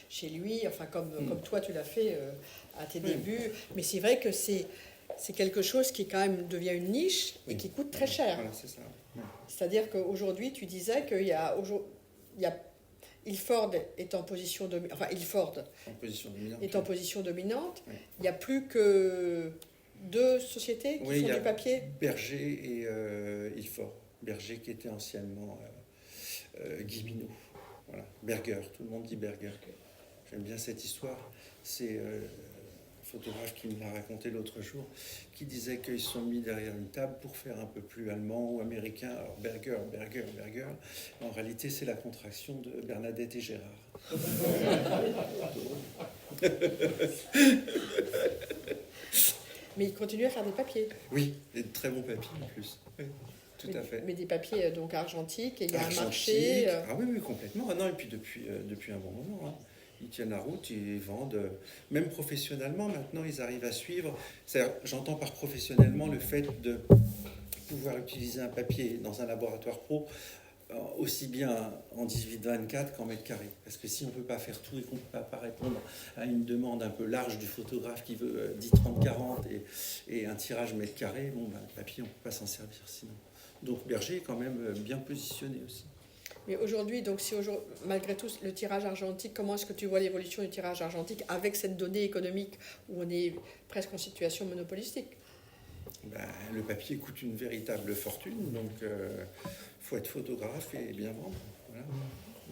chez lui, enfin comme toi tu l'as fait à tes débuts. Mais c'est vrai que c'est quelque chose qui quand même devient une niche et qui coûte très cher. Voilà, c'est ça. C'est-à-dire qu'aujourd'hui, tu disais qu'il y a Ilford est en position dominante. Enfin, Ilford est en position dominante. Oui. Il n'y a plus que 2 sociétés qui font du papier. Berger et Ilford. Berger qui était anciennement Guy Minot. Voilà. Berger, tout le monde dit Berger. J'aime bien cette histoire. C'est un photographe qui me l'a raconté l'autre jour, qui disait qu'ils se sont mis derrière une table pour faire un peu plus allemand ou américain. Alors Berger, Berger, Berger. En réalité, c'est la contraction de Bernadette et Gérard. Mais il continue à faire des papiers. Oui, des très bons papiers en plus. Oui, tout à fait. Mais des papiers donc argentiques, et il y a Argentique. un marché. Ah oui, oui, complètement. Ah non, et puis depuis un bon moment, hein. Ils tiennent la route, ils vendent, même professionnellement, maintenant, ils arrivent à suivre. J'entends par professionnellement le fait de pouvoir utiliser un papier dans un laboratoire pro, aussi bien en 18-24 qu'en mètre carré. Parce que si on ne peut pas faire tout et qu'on ne peut pas répondre à une demande un peu large du photographe qui veut 10-30-40 et un tirage mètre carré, bon, ben, le papier, on ne peut pas s'en servir sinon. Donc Berger est quand même bien positionné aussi. Mais aujourd'hui, donc si malgré tout le tirage argentique, comment est-ce que tu vois l'évolution du tirage argentique avec cette donnée économique où on est presque en situation monopolistique? Ben, le papier coûte une véritable fortune, donc faut être photographe et bien vendre. Voilà.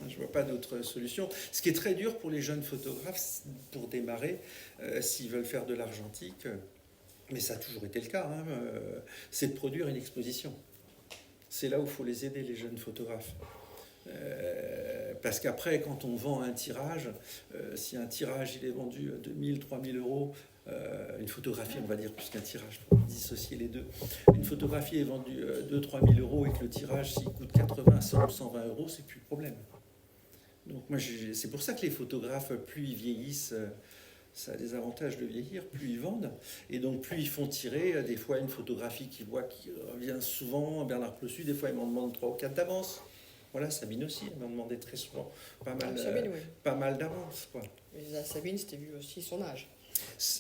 Je ne vois pas d'autre solution. Ce qui est très dur pour les jeunes photographes, pour démarrer, s'ils veulent faire de l'argentique, mais ça a toujours été le cas, hein, c'est de produire une exposition. C'est là où il faut les aider, les jeunes photographes. Parce qu'après, quand on vend un tirage, si un tirage il est vendu 2000, 3000 euros, une photographie, on va dire, plus qu'un tirage, pour dissocier les deux, une photographie est vendue 2-3 000 euros et que le tirage, s'il coûte 80, 100 ou 120 euros, c'est plus le problème. Donc moi, c'est pour ça que les photographes, plus ils vieillissent, ça a des avantages de vieillir, plus ils vendent, et donc plus ils font tirer. Des fois, une photographie qui revient souvent, Bernard Plossu, des fois, ils m'en demandent 3 ou 4 d'avance. Voilà, Sabine aussi, elle m'en demandait très souvent pas mal d'avance, quoi. Mais Sabine, c'était vu aussi son âge.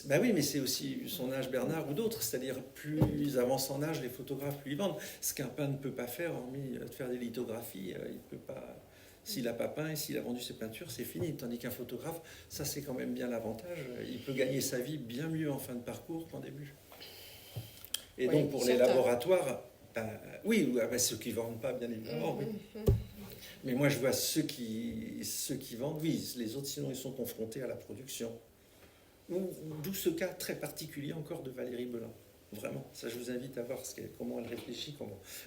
Ben oui, mais c'est aussi son âge, Bernard ou d'autres, c'est-à-dire plus ils avancent en âge, les photographes, plus ils vendent. Ce qu'un peintre ne peut pas faire, hormis de faire des lithographies, il peut pas. S'il n'a pas peint et s'il a vendu ses peintures, c'est fini. Tandis qu'un photographe, ça c'est quand même bien l'avantage. Il peut gagner sa vie bien mieux en fin de parcours qu'en début. Et oui, donc pour les laboratoires, oui, ceux qui ne vendent pas, bien évidemment, oui. Mais moi je vois ceux qui vendent, oui, les autres sinon ils sont confrontés à la production. D'où ce cas très particulier encore de Valérie Belin. Vraiment, ça je vous invite à voir comment elle réfléchit,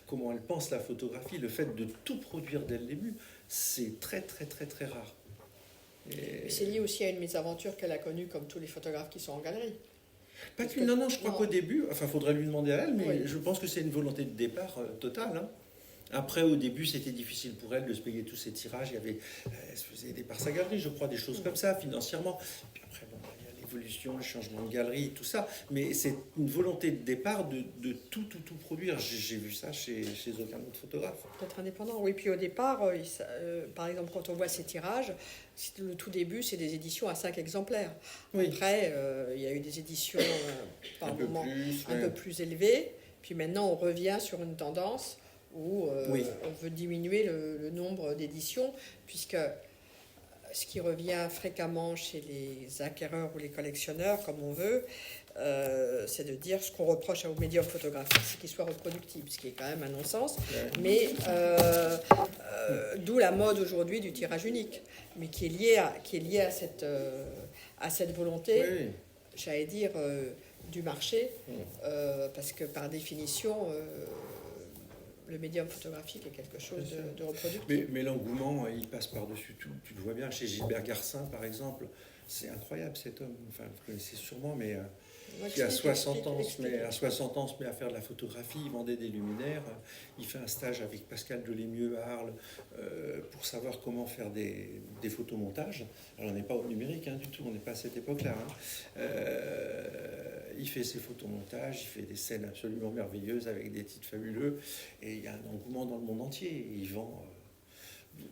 comment elle pense la photographie. Le fait de tout produire dès le début, c'est très très très très rare. Et c'est lié aussi à une mésaventure qu'elle a connue comme tous les photographes qui sont en galerie. Non, je crois qu'au début, enfin faudrait lui demander à elle, mais oui. Je pense que c'est une volonté de départ totale. Hein. Après, au début, c'était difficile pour elle de se payer tous ses tirages. Elle se faisait aider par sa galerie, je crois, des choses comme ça, financièrement. Puis après, bon, il y a l'évolution, le changement de galerie, tout ça. Mais c'est une volonté de départ de tout produire. J'ai vu ça chez aucun autre photographe. Peut-être indépendant, oui. Puis au départ, par exemple, quand on voit ces tirages, le tout début, c'est des éditions à 5 exemplaires. Oui. Après, il y a eu des éditions par moment un peu plus élevées. Puis maintenant, on revient sur une tendance où on veut diminuer le nombre d'éditions, puisque ce qui revient fréquemment chez les acquéreurs ou les collectionneurs, comme on veut, c'est de dire ce qu'on reproche aux médiums photographiques, c'est qu'ils soient reproductibles, ce qui est quand même un non-sens, mais d'où la mode aujourd'hui du tirage unique, mais qui est liée à cette volonté, j'allais dire, du marché, parce que par définition... le médium photographique est quelque chose de reproductible. Mais l'engouement, il passe par-dessus tout. Tu le vois bien chez Gilbert Garcin, par exemple. C'est incroyable, cet homme. Enfin, vous connaissez sûrement, mais qui à 60 ans se met à faire de la photographie. Il vendait des luminaires. Il fait un stage avec Pascal Delémieux à Arles pour savoir comment faire des photomontages. Alors, on n'est pas au numérique du tout. On n'est pas à cette époque-là. Il fait ses photomontages, il fait des scènes absolument merveilleuses avec des titres fabuleux, et il y a un engouement dans le monde entier. Il vend,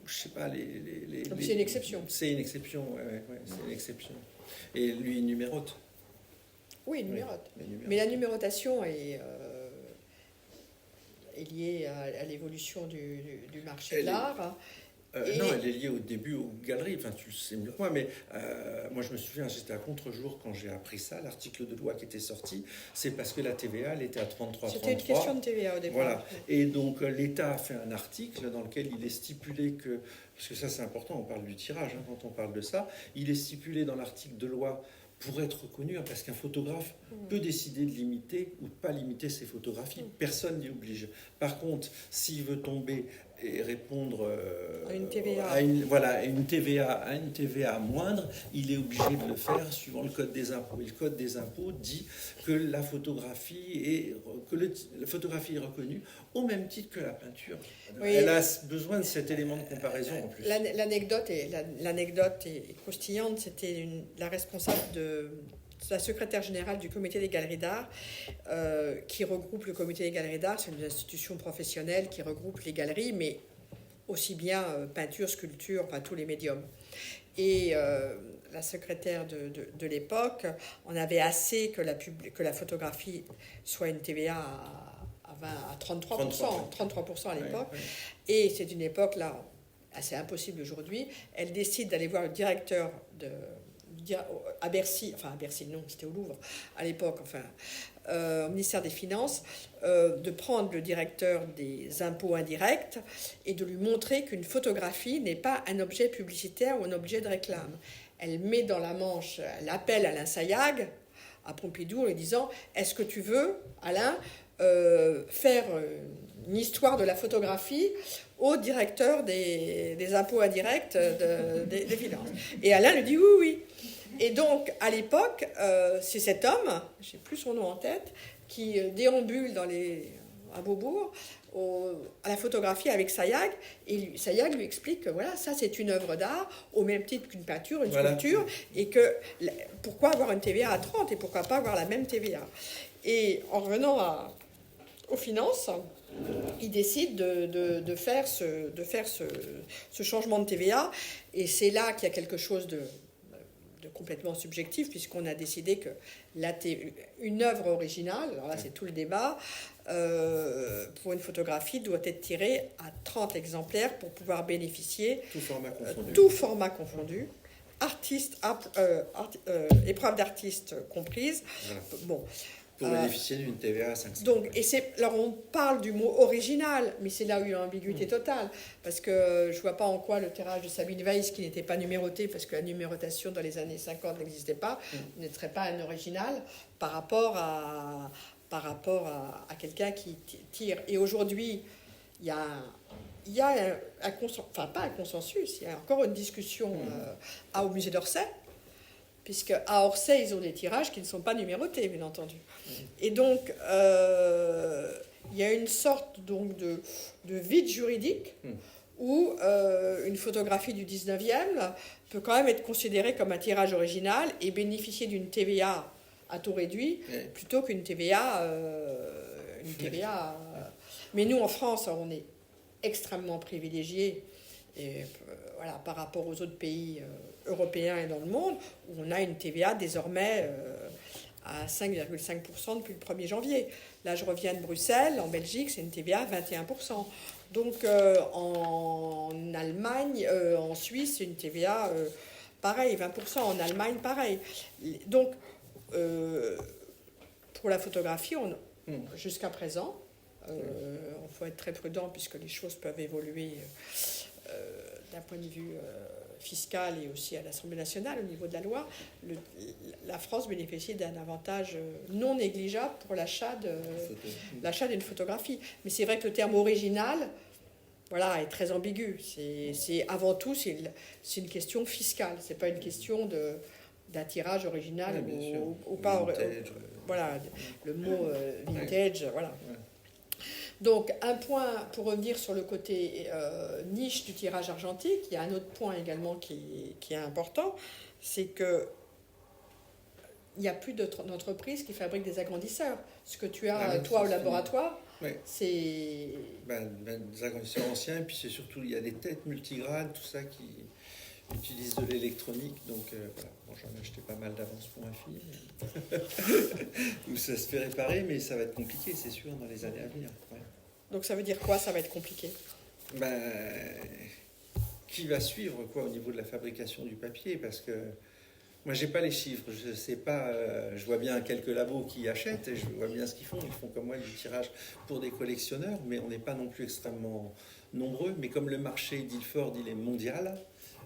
je sais pas, c'est une exception. C'est une exception, c'est une exception. Et lui, il numérote. Oui, il numérote. Mais la numérotation est liée à l'évolution du marché de l'art. Non, elle est liée au début aux galeries, enfin tu le sais mieux que moi, mais moi je me souviens, j'étais à contre-jour quand j'ai appris ça, l'article de loi qui était sorti, c'est parce que la TVA, elle était à 33,33. C'était une question de TVA au départ. Voilà, et donc l'État a fait un article dans lequel il est stipulé que, parce que ça c'est important, on parle du tirage quand on parle de ça, il est stipulé dans l'article de loi pour être reconnu, parce qu'un photographe peut décider de limiter ou de pas limiter ses photographies. Personne n'y oblige. Par contre, s'il veut tomber et répondre à une TVA. à une TVA moindre, il est obligé de le faire suivant le code des impôts. Et le code des impôts dit que la photographie est reconnue au même titre que la peinture. Oui. Elle a besoin de cet élément de comparaison en plus. L'anecdote est croustillante. C'était la responsable de la secrétaire générale du comité des galeries d'art, qui regroupe le comité des galeries d'art. C'est une institution professionnelle qui regroupe les galeries, mais aussi bien peinture, sculpture, enfin tous les médiums. Et la secrétaire de l'époque en avait assez que la photographie soit une TVA à 33% à l'époque. Ouais. Et c'est une époque là assez impossible aujourd'hui. Elle décide d'aller voir le directeur à Bercy, enfin à Bercy non, c'était au Louvre à l'époque, enfin au ministère des Finances, de prendre le directeur des impôts indirects et de lui montrer qu'une photographie n'est pas un objet publicitaire ou un objet de réclame. Elle met dans la manche, elle appelle Alain Sayag à Pompidou en lui disant: est-ce que tu veux, Alain, faire une histoire de la photographie au directeur des impôts indirects des finances? Et Alain lui dit oui, oui. Et donc, à l'époque, c'est cet homme, je n'ai plus son nom en tête, qui déambule à Beaubourg à la photographie avec Sayag, et Sayag lui explique que voilà, ça c'est une œuvre d'art au même titre qu'une peinture, une sculpture, et que pourquoi avoir une TVA à 30 et pourquoi pas avoir la même TVA. Et en revenant aux finances, il décide de faire ce changement de TVA, et c'est là qu'il y a quelque chose de complètement subjectif, puisqu'on a décidé que une œuvre originale, alors là c'est tout le débat, pour une photographie doit être tirée à 30 exemplaires pour pouvoir bénéficier, tout format confondu, épreuve d'artiste comprise. Voilà. Bon. Pour bénéficier d'une TVA à 500. Donc, alors on parle du mot original, mais c'est là où il y a une ambiguïté totale, parce que je ne vois pas en quoi le tirage de Sabine Weiss, qui n'était pas numéroté, parce que la numérotation dans les années 50 n'existait pas, ne serait pas un original par rapport à quelqu'un qui tire. Et aujourd'hui, il y a enfin pas un consensus, il y a encore une discussion au musée d'Orsay, puisque à Orsay, ils ont des tirages qui ne sont pas numérotés, bien entendu. Et donc, il y a une sorte donc, de vide juridique où une photographie du 19e peut quand même être considérée comme un tirage original et bénéficier d'une TVA à taux réduit plutôt qu'une TVA... Mais nous, en France, on est extrêmement privilégiés et, voilà, par rapport aux autres pays européens et dans le monde, où on a une TVA désormais à 5,5% depuis le 1er janvier. Là, je reviens de Bruxelles, en Belgique, c'est une TVA à 21%. Donc, en Allemagne, en Suisse, c'est une TVA pareil, 20%. En Allemagne, pareil. Donc, pour la photographie, jusqu'à présent, il faut être très prudent puisque les choses peuvent évoluer d'un point de vue fiscal et aussi à l'Assemblée nationale au niveau de la loi. La France bénéficie d'un avantage non négligeable pour l'achat d'une photographie. Mais c'est vrai que le terme original, voilà, est très ambigu. C'est avant tout c'est une question fiscale. C'est pas une question d'un tirage original ou pas. Voilà, le mot vintage, voilà. Ouais. Donc, un point, pour revenir sur le côté niche du tirage argentique, il y a un autre point également qui est important, c'est que il n'y a plus d'entreprises qui fabriquent des agrandisseurs. Ce que tu as, toi, au laboratoire, c'est... des agrandisseurs anciens, et puis c'est surtout, il y a des têtes multigrades, tout ça qui utilisent de l'électronique, donc voilà. Bon, j'en ai acheté pas mal d'avance pour ma fille, où ça se fait réparer, mais ça va être compliqué, c'est sûr, dans les années à venir. Ouais. Donc ça veut dire quoi, ça va être compliqué? qui va suivre quoi, au niveau de la fabrication du papier, parce que moi, j'ai pas les chiffres, je sais pas, je vois bien quelques labos qui achètent et je vois bien ce qu'ils font. Ils font comme moi du tirage pour des collectionneurs, mais on n'est pas non plus extrêmement nombreux. Mais comme le marché d'Ilford, il est mondial,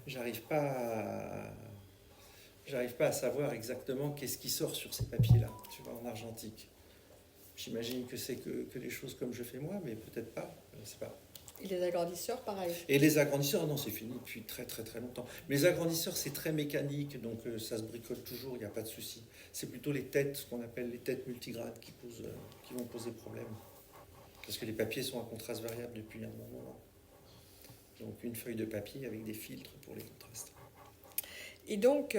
j'arrive pas à, j'arrive pas à savoir exactement qu'est-ce qui sort sur ces papiers-là, tu vois, en argentique. J'imagine que c'est que les choses comme je fais moi, mais peut-être pas, je ne sais pas. Et les agrandisseurs, pareil. Et les agrandisseurs, non, c'est fini depuis très très très longtemps. Mais les agrandisseurs, c'est très mécanique, donc ça se bricole toujours, il n'y a pas de souci. C'est plutôt les têtes, ce qu'on appelle les têtes multigrades, qui vont poser problème. Parce que les papiers sont à contraste variable depuis un bon moment. Donc une feuille de papier avec des filtres pour les contrastes. Et donc,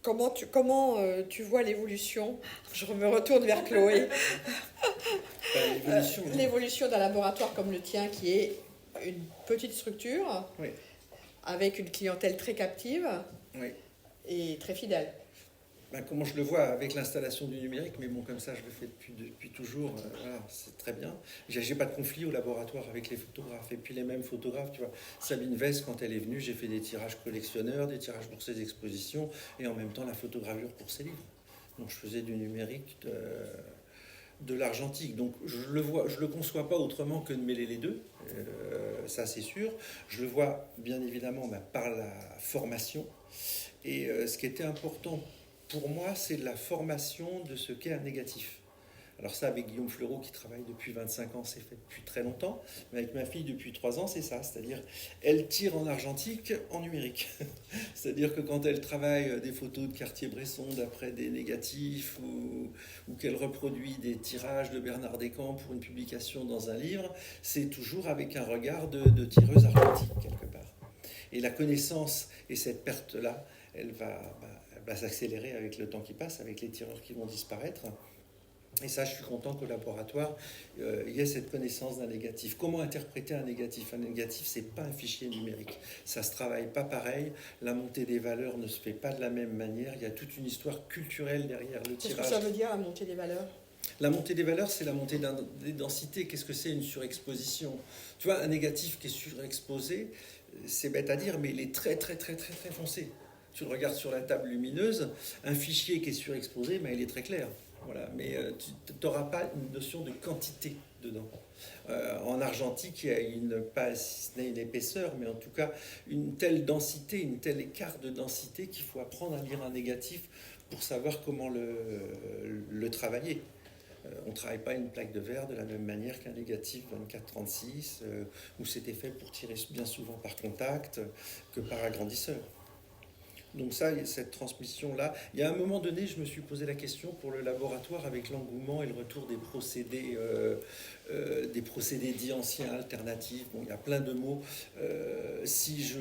comment tu vois l'évolution? Je me retourne vers Chloé. L'évolution d'un laboratoire comme le tien, qui est une petite structure, oui. avec une clientèle très captive, Oui. Et très fidèle. Ben, comment je le vois avec l'installation du numérique, mais bon, comme ça, je le fais depuis toujours, voilà, c'est très bien. J'ai pas de conflit au laboratoire avec les photographes. Et puis les mêmes photographes, tu vois, Sabine Vest, quand elle est venue, j'ai fait des tirages collectionneurs, des tirages pour ses expositions, et en même temps la photogravure pour ses livres. Donc je faisais du numérique, de l'argentique. Donc je le conçois pas autrement que de mêler les deux, ça c'est sûr. Je le vois bien évidemment par la formation. Et ce qui était important pour moi, c'est la formation de ce qu'est un négatif. Alors ça, avec Guillaume Fleureau, qui travaille depuis 25 ans, c'est fait depuis très longtemps. Mais avec ma fille, depuis 3 ans, c'est ça. C'est-à-dire, elle tire en argentique, en numérique. C'est-à-dire que quand elle travaille des photos de Cartier-Bresson d'après des négatifs, ou qu'elle reproduit des tirages de Bernard Descamps pour une publication dans un livre, c'est toujours avec un regard de tireuse argentique, quelque part. Et la connaissance et cette perte-là, elle va s'accélérer avec le temps qui passe, avec les tireurs qui vont disparaître. Et ça, je suis content qu'au laboratoire, il y ait cette connaissance d'un négatif. Comment interpréter un négatif? Un négatif, c'est pas un fichier numérique. Ça se travaille pas pareil. La montée des valeurs ne se fait pas de la même manière. Il y a toute une histoire culturelle derrière le tirage. Qu'est-ce que ça veut dire, la montée des valeurs? La montée des valeurs, c'est la montée des densités. Qu'est-ce que c'est une surexposition? Tu vois, un négatif qui est surexposé, c'est bête à dire, mais il est très, très, très, très, très foncé. Tu le regardes sur la table lumineuse, un fichier qui est surexposé, il est très clair. Voilà, mais tu n'auras pas une notion de quantité dedans. En argentique, il y a pas si ce n'est une épaisseur, mais en tout cas une telle densité, une telle écart de densité qu'il faut apprendre à lire un négatif pour savoir comment le travailler. On ne travaille pas une plaque de verre de la même manière qu'un négatif 24-36, où c'était fait pour tirer bien souvent par contact que par agrandisseur. Donc ça, cette transmission-là, il y a un moment donné, je me suis posé la question pour le laboratoire avec l'engouement et le retour des procédés dits anciens, alternatifs. Bon, il y a plein de mots. Si je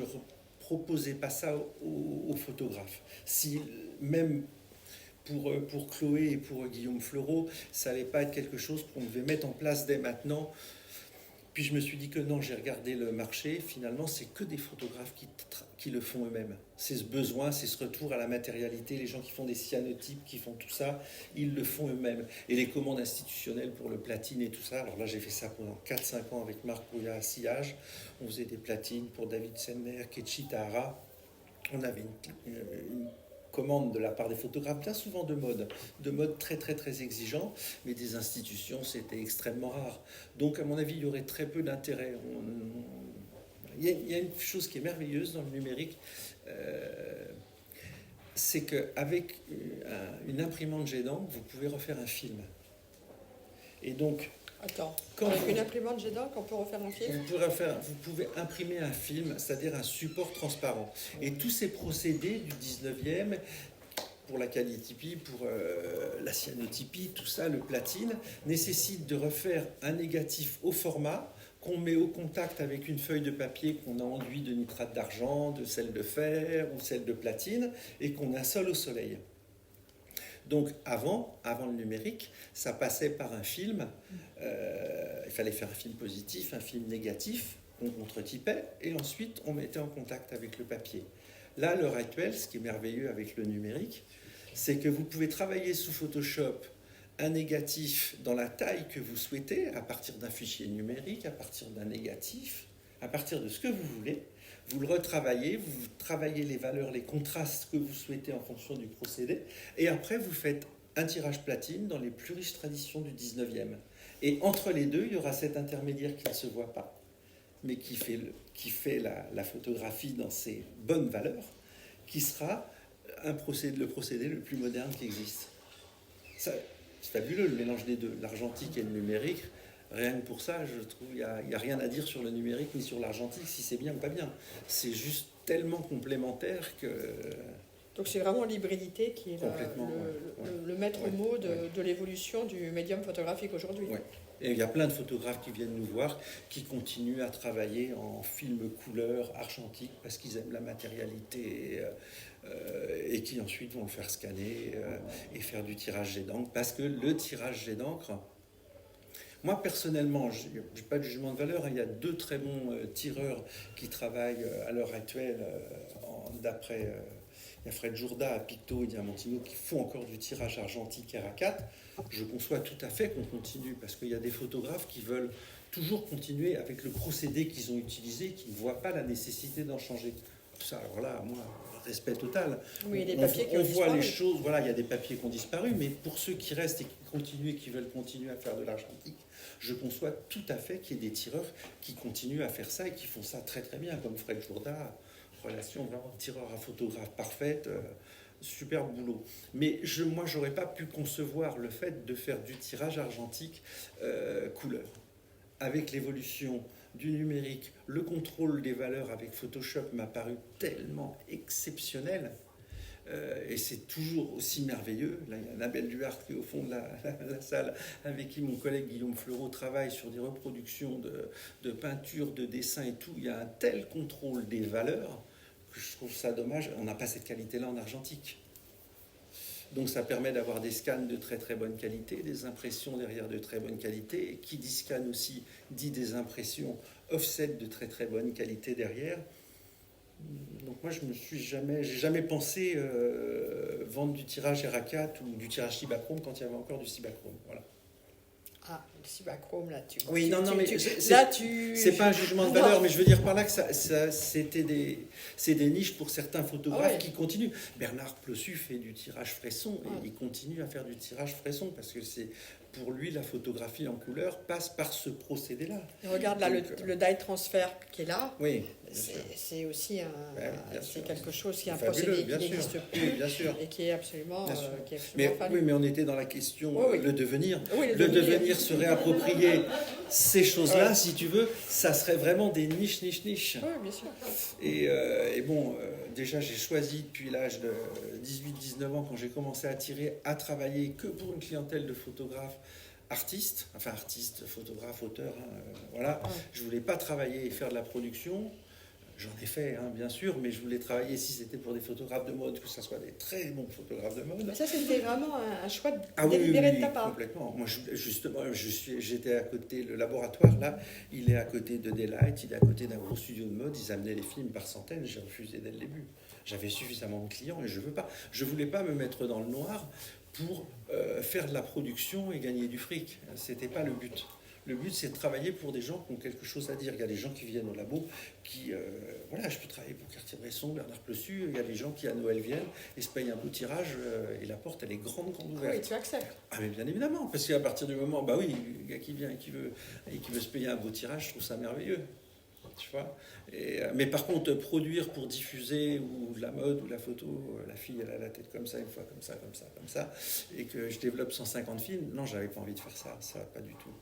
proposais pas ça aux photographes, si même pour Chloé et pour Guillaume Fleureau, ça n'allait pas être quelque chose qu'on devait mettre en place dès maintenant. Puis je me suis dit que non, j'ai regardé le marché, finalement c'est que des photographes qui le font eux-mêmes. C'est ce besoin, c'est ce retour à la matérialité, les gens qui font des cyanotypes, qui font tout ça, ils le font eux-mêmes. Et les commandes institutionnelles pour le platine et tout ça, alors là j'ai fait ça pendant 4-5 ans avec Marc Brouillat à Sillage, on faisait des platines pour David Senner, Ketchi Tahara, on avait une commande de la part des photographes, bien souvent de mode très très très exigeant, mais des institutions c'était extrêmement rare. Donc à mon avis il y aurait très peu d'intérêt. Il y a une chose qui est merveilleuse dans le numérique, c'est qu'avec une imprimante jet d'encre, vous pouvez refaire un film. Et donc avec une imprimante jet d'encre, on peut refaire un film? Vous pouvez imprimer un film, c'est-à-dire un support transparent. Et tous ces procédés du 19e, pour la calitypie, pour la cyanotypie, tout ça, le platine, nécessitent de refaire un négatif au format qu'on met au contact avec une feuille de papier qu'on a enduit de nitrate d'argent, de sel de fer ou sel de platine, et qu'on assole au soleil. Donc avant le numérique, ça passait par un film. Il fallait faire un film positif, un film négatif, on contre-typait, et ensuite on mettait en contact avec le papier. Là, à l'heure actuelle, ce qui est merveilleux avec le numérique, c'est que vous pouvez travailler sous Photoshop un négatif dans la taille que vous souhaitez, à partir d'un fichier numérique, à partir d'un négatif, À partir de ce que vous voulez, vous le retravaillez, vous travaillez les valeurs, les contrastes que vous souhaitez en fonction du procédé, et après vous faites un tirage platine dans les plus riches traditions du 19e. Et entre les deux, il y aura cet intermédiaire qui ne se voit pas, mais qui fait la photographie dans ses bonnes valeurs, qui sera le procédé le plus moderne qui existe. C'est fabuleux le mélange des deux, l'argentique et le numérique. Rien que pour ça, je trouve qu'il n'y a rien à dire sur le numérique ni sur l'argentique, si c'est bien ou pas bien. C'est juste tellement complémentaire que... Donc c'est vraiment l'hybridité qui est le maître mot de l'évolution du médium photographique aujourd'hui. Ouais. Et il y a plein de photographes qui viennent nous voir, qui continuent à travailler en film couleur, argentique, parce qu'ils aiment la matérialité, et qui ensuite vont le faire scanner et faire du tirage jet d'encre. Parce que le tirage jet d'encre, moi personnellement, je n'ai pas de jugement de valeur, il y a 2 très bons tireurs qui travaillent à l'heure actuelle, d'après... Il y a Fred Jourda à Picto et Diamantino qui font encore du tirage argentique RA4. Je conçois tout à fait qu'on continue, parce qu'il y a des photographes qui veulent toujours continuer avec le procédé qu'ils ont utilisé, qui ne voient pas la nécessité d'en changer. Ça, alors là, moi, respect total. Oui, les papiers qui ont voit disparu. les choses, voilà, il y a des papiers qui ont disparu, mais pour ceux qui restent et qui continuent et qui veulent continuer à faire de l'argentique, je conçois tout à fait qu'il y ait des tireurs qui continuent à faire ça et qui font ça très très bien, comme Fred Jourda. Relation vraiment tireur à photographe parfaite, super boulot. Mais moi, j'aurais pas pu concevoir le fait de faire du tirage argentique couleur. Avec l'évolution du numérique, le contrôle des valeurs avec Photoshop m'a paru tellement exceptionnel. Et c'est toujours aussi merveilleux. Là, il y a Annabelle Duarte qui est au fond de la salle, avec qui mon collègue Guillaume Fleureau travaille sur des reproductions de peintures, de dessins et tout. Il y a un tel contrôle des valeurs que je trouve ça dommage. On n'a pas cette qualité-là en argentique. Donc ça permet d'avoir des scans de très très bonne qualité, des impressions derrière de très bonne qualité. Et qui dit scan aussi dit des impressions offset de très très bonne qualité derrière. Donc moi, j'ai jamais pensé vendre du tirage RA4 ou du tirage Cibachrome quand il y avait encore du Cibachrome. Voilà. Ah, le Cibachrome, là, tu... Oui, non, mais c'est pas un jugement de valeur, mais je veux dire par là que c'est des niches pour certains photographes qui continuent. Bernard Plossu fait du tirage fresson et il continue à faire du tirage fresson parce que c'est... Pour lui, la photographie en couleur passe par ce procédé-là. Regarde là, le dye transfert qui est là. Oui. C'est aussi quelque chose qui est un fabuleux, procédé qui n'existe plus, oui, bien sûr. et qui est absolument, oui, mais on était dans la question, le devenir. Oui, le devenir se réapproprier ces choses-là, si tu veux, ça serait vraiment des niches. Oui, bien sûr. Et bon, déjà, j'ai choisi depuis l'âge de 18-19 ans, quand j'ai commencé à travailler que pour une clientèle de photographes, artistes, photographes, auteurs, voilà. Je voulais pas travailler et faire de la production. J'en ai fait, bien sûr, mais je voulais travailler, si c'était pour des photographes de mode, que ce soit des très bons photographes de mode. Mais ça, c'était vraiment un choix délibéré de ta part. Complètement. Moi, justement, j'étais à côté, le laboratoire, là, il est à côté de Daylight, il est à côté d'un gros studio de mode, ils amenaient les films par centaines, j'ai refusé dès le début. J'avais suffisamment de clients et je voulais pas me mettre dans le noir pour faire de la production et gagner du fric. C'était pas le but. Le but, c'est de travailler pour des gens qui ont quelque chose à dire. Il y a des gens qui viennent au labo, voilà, je peux travailler pour Cartier-Bresson, Bernard Plossu. Il y a des gens qui, à Noël, viennent et se payent un beau tirage et la porte, elle est grande ouverte. Oui, tu acceptes. Ah, mais bien évidemment, parce qu'à partir du moment, le gars qui vient et qui veut se payer un beau tirage, je trouve ça merveilleux. Tu vois, mais par contre, produire pour diffuser ou de la mode ou la photo, la fille elle a la tête comme ça, une fois comme ça, et que je développe 150 films, non, j'avais pas envie de faire ça, pas du tout.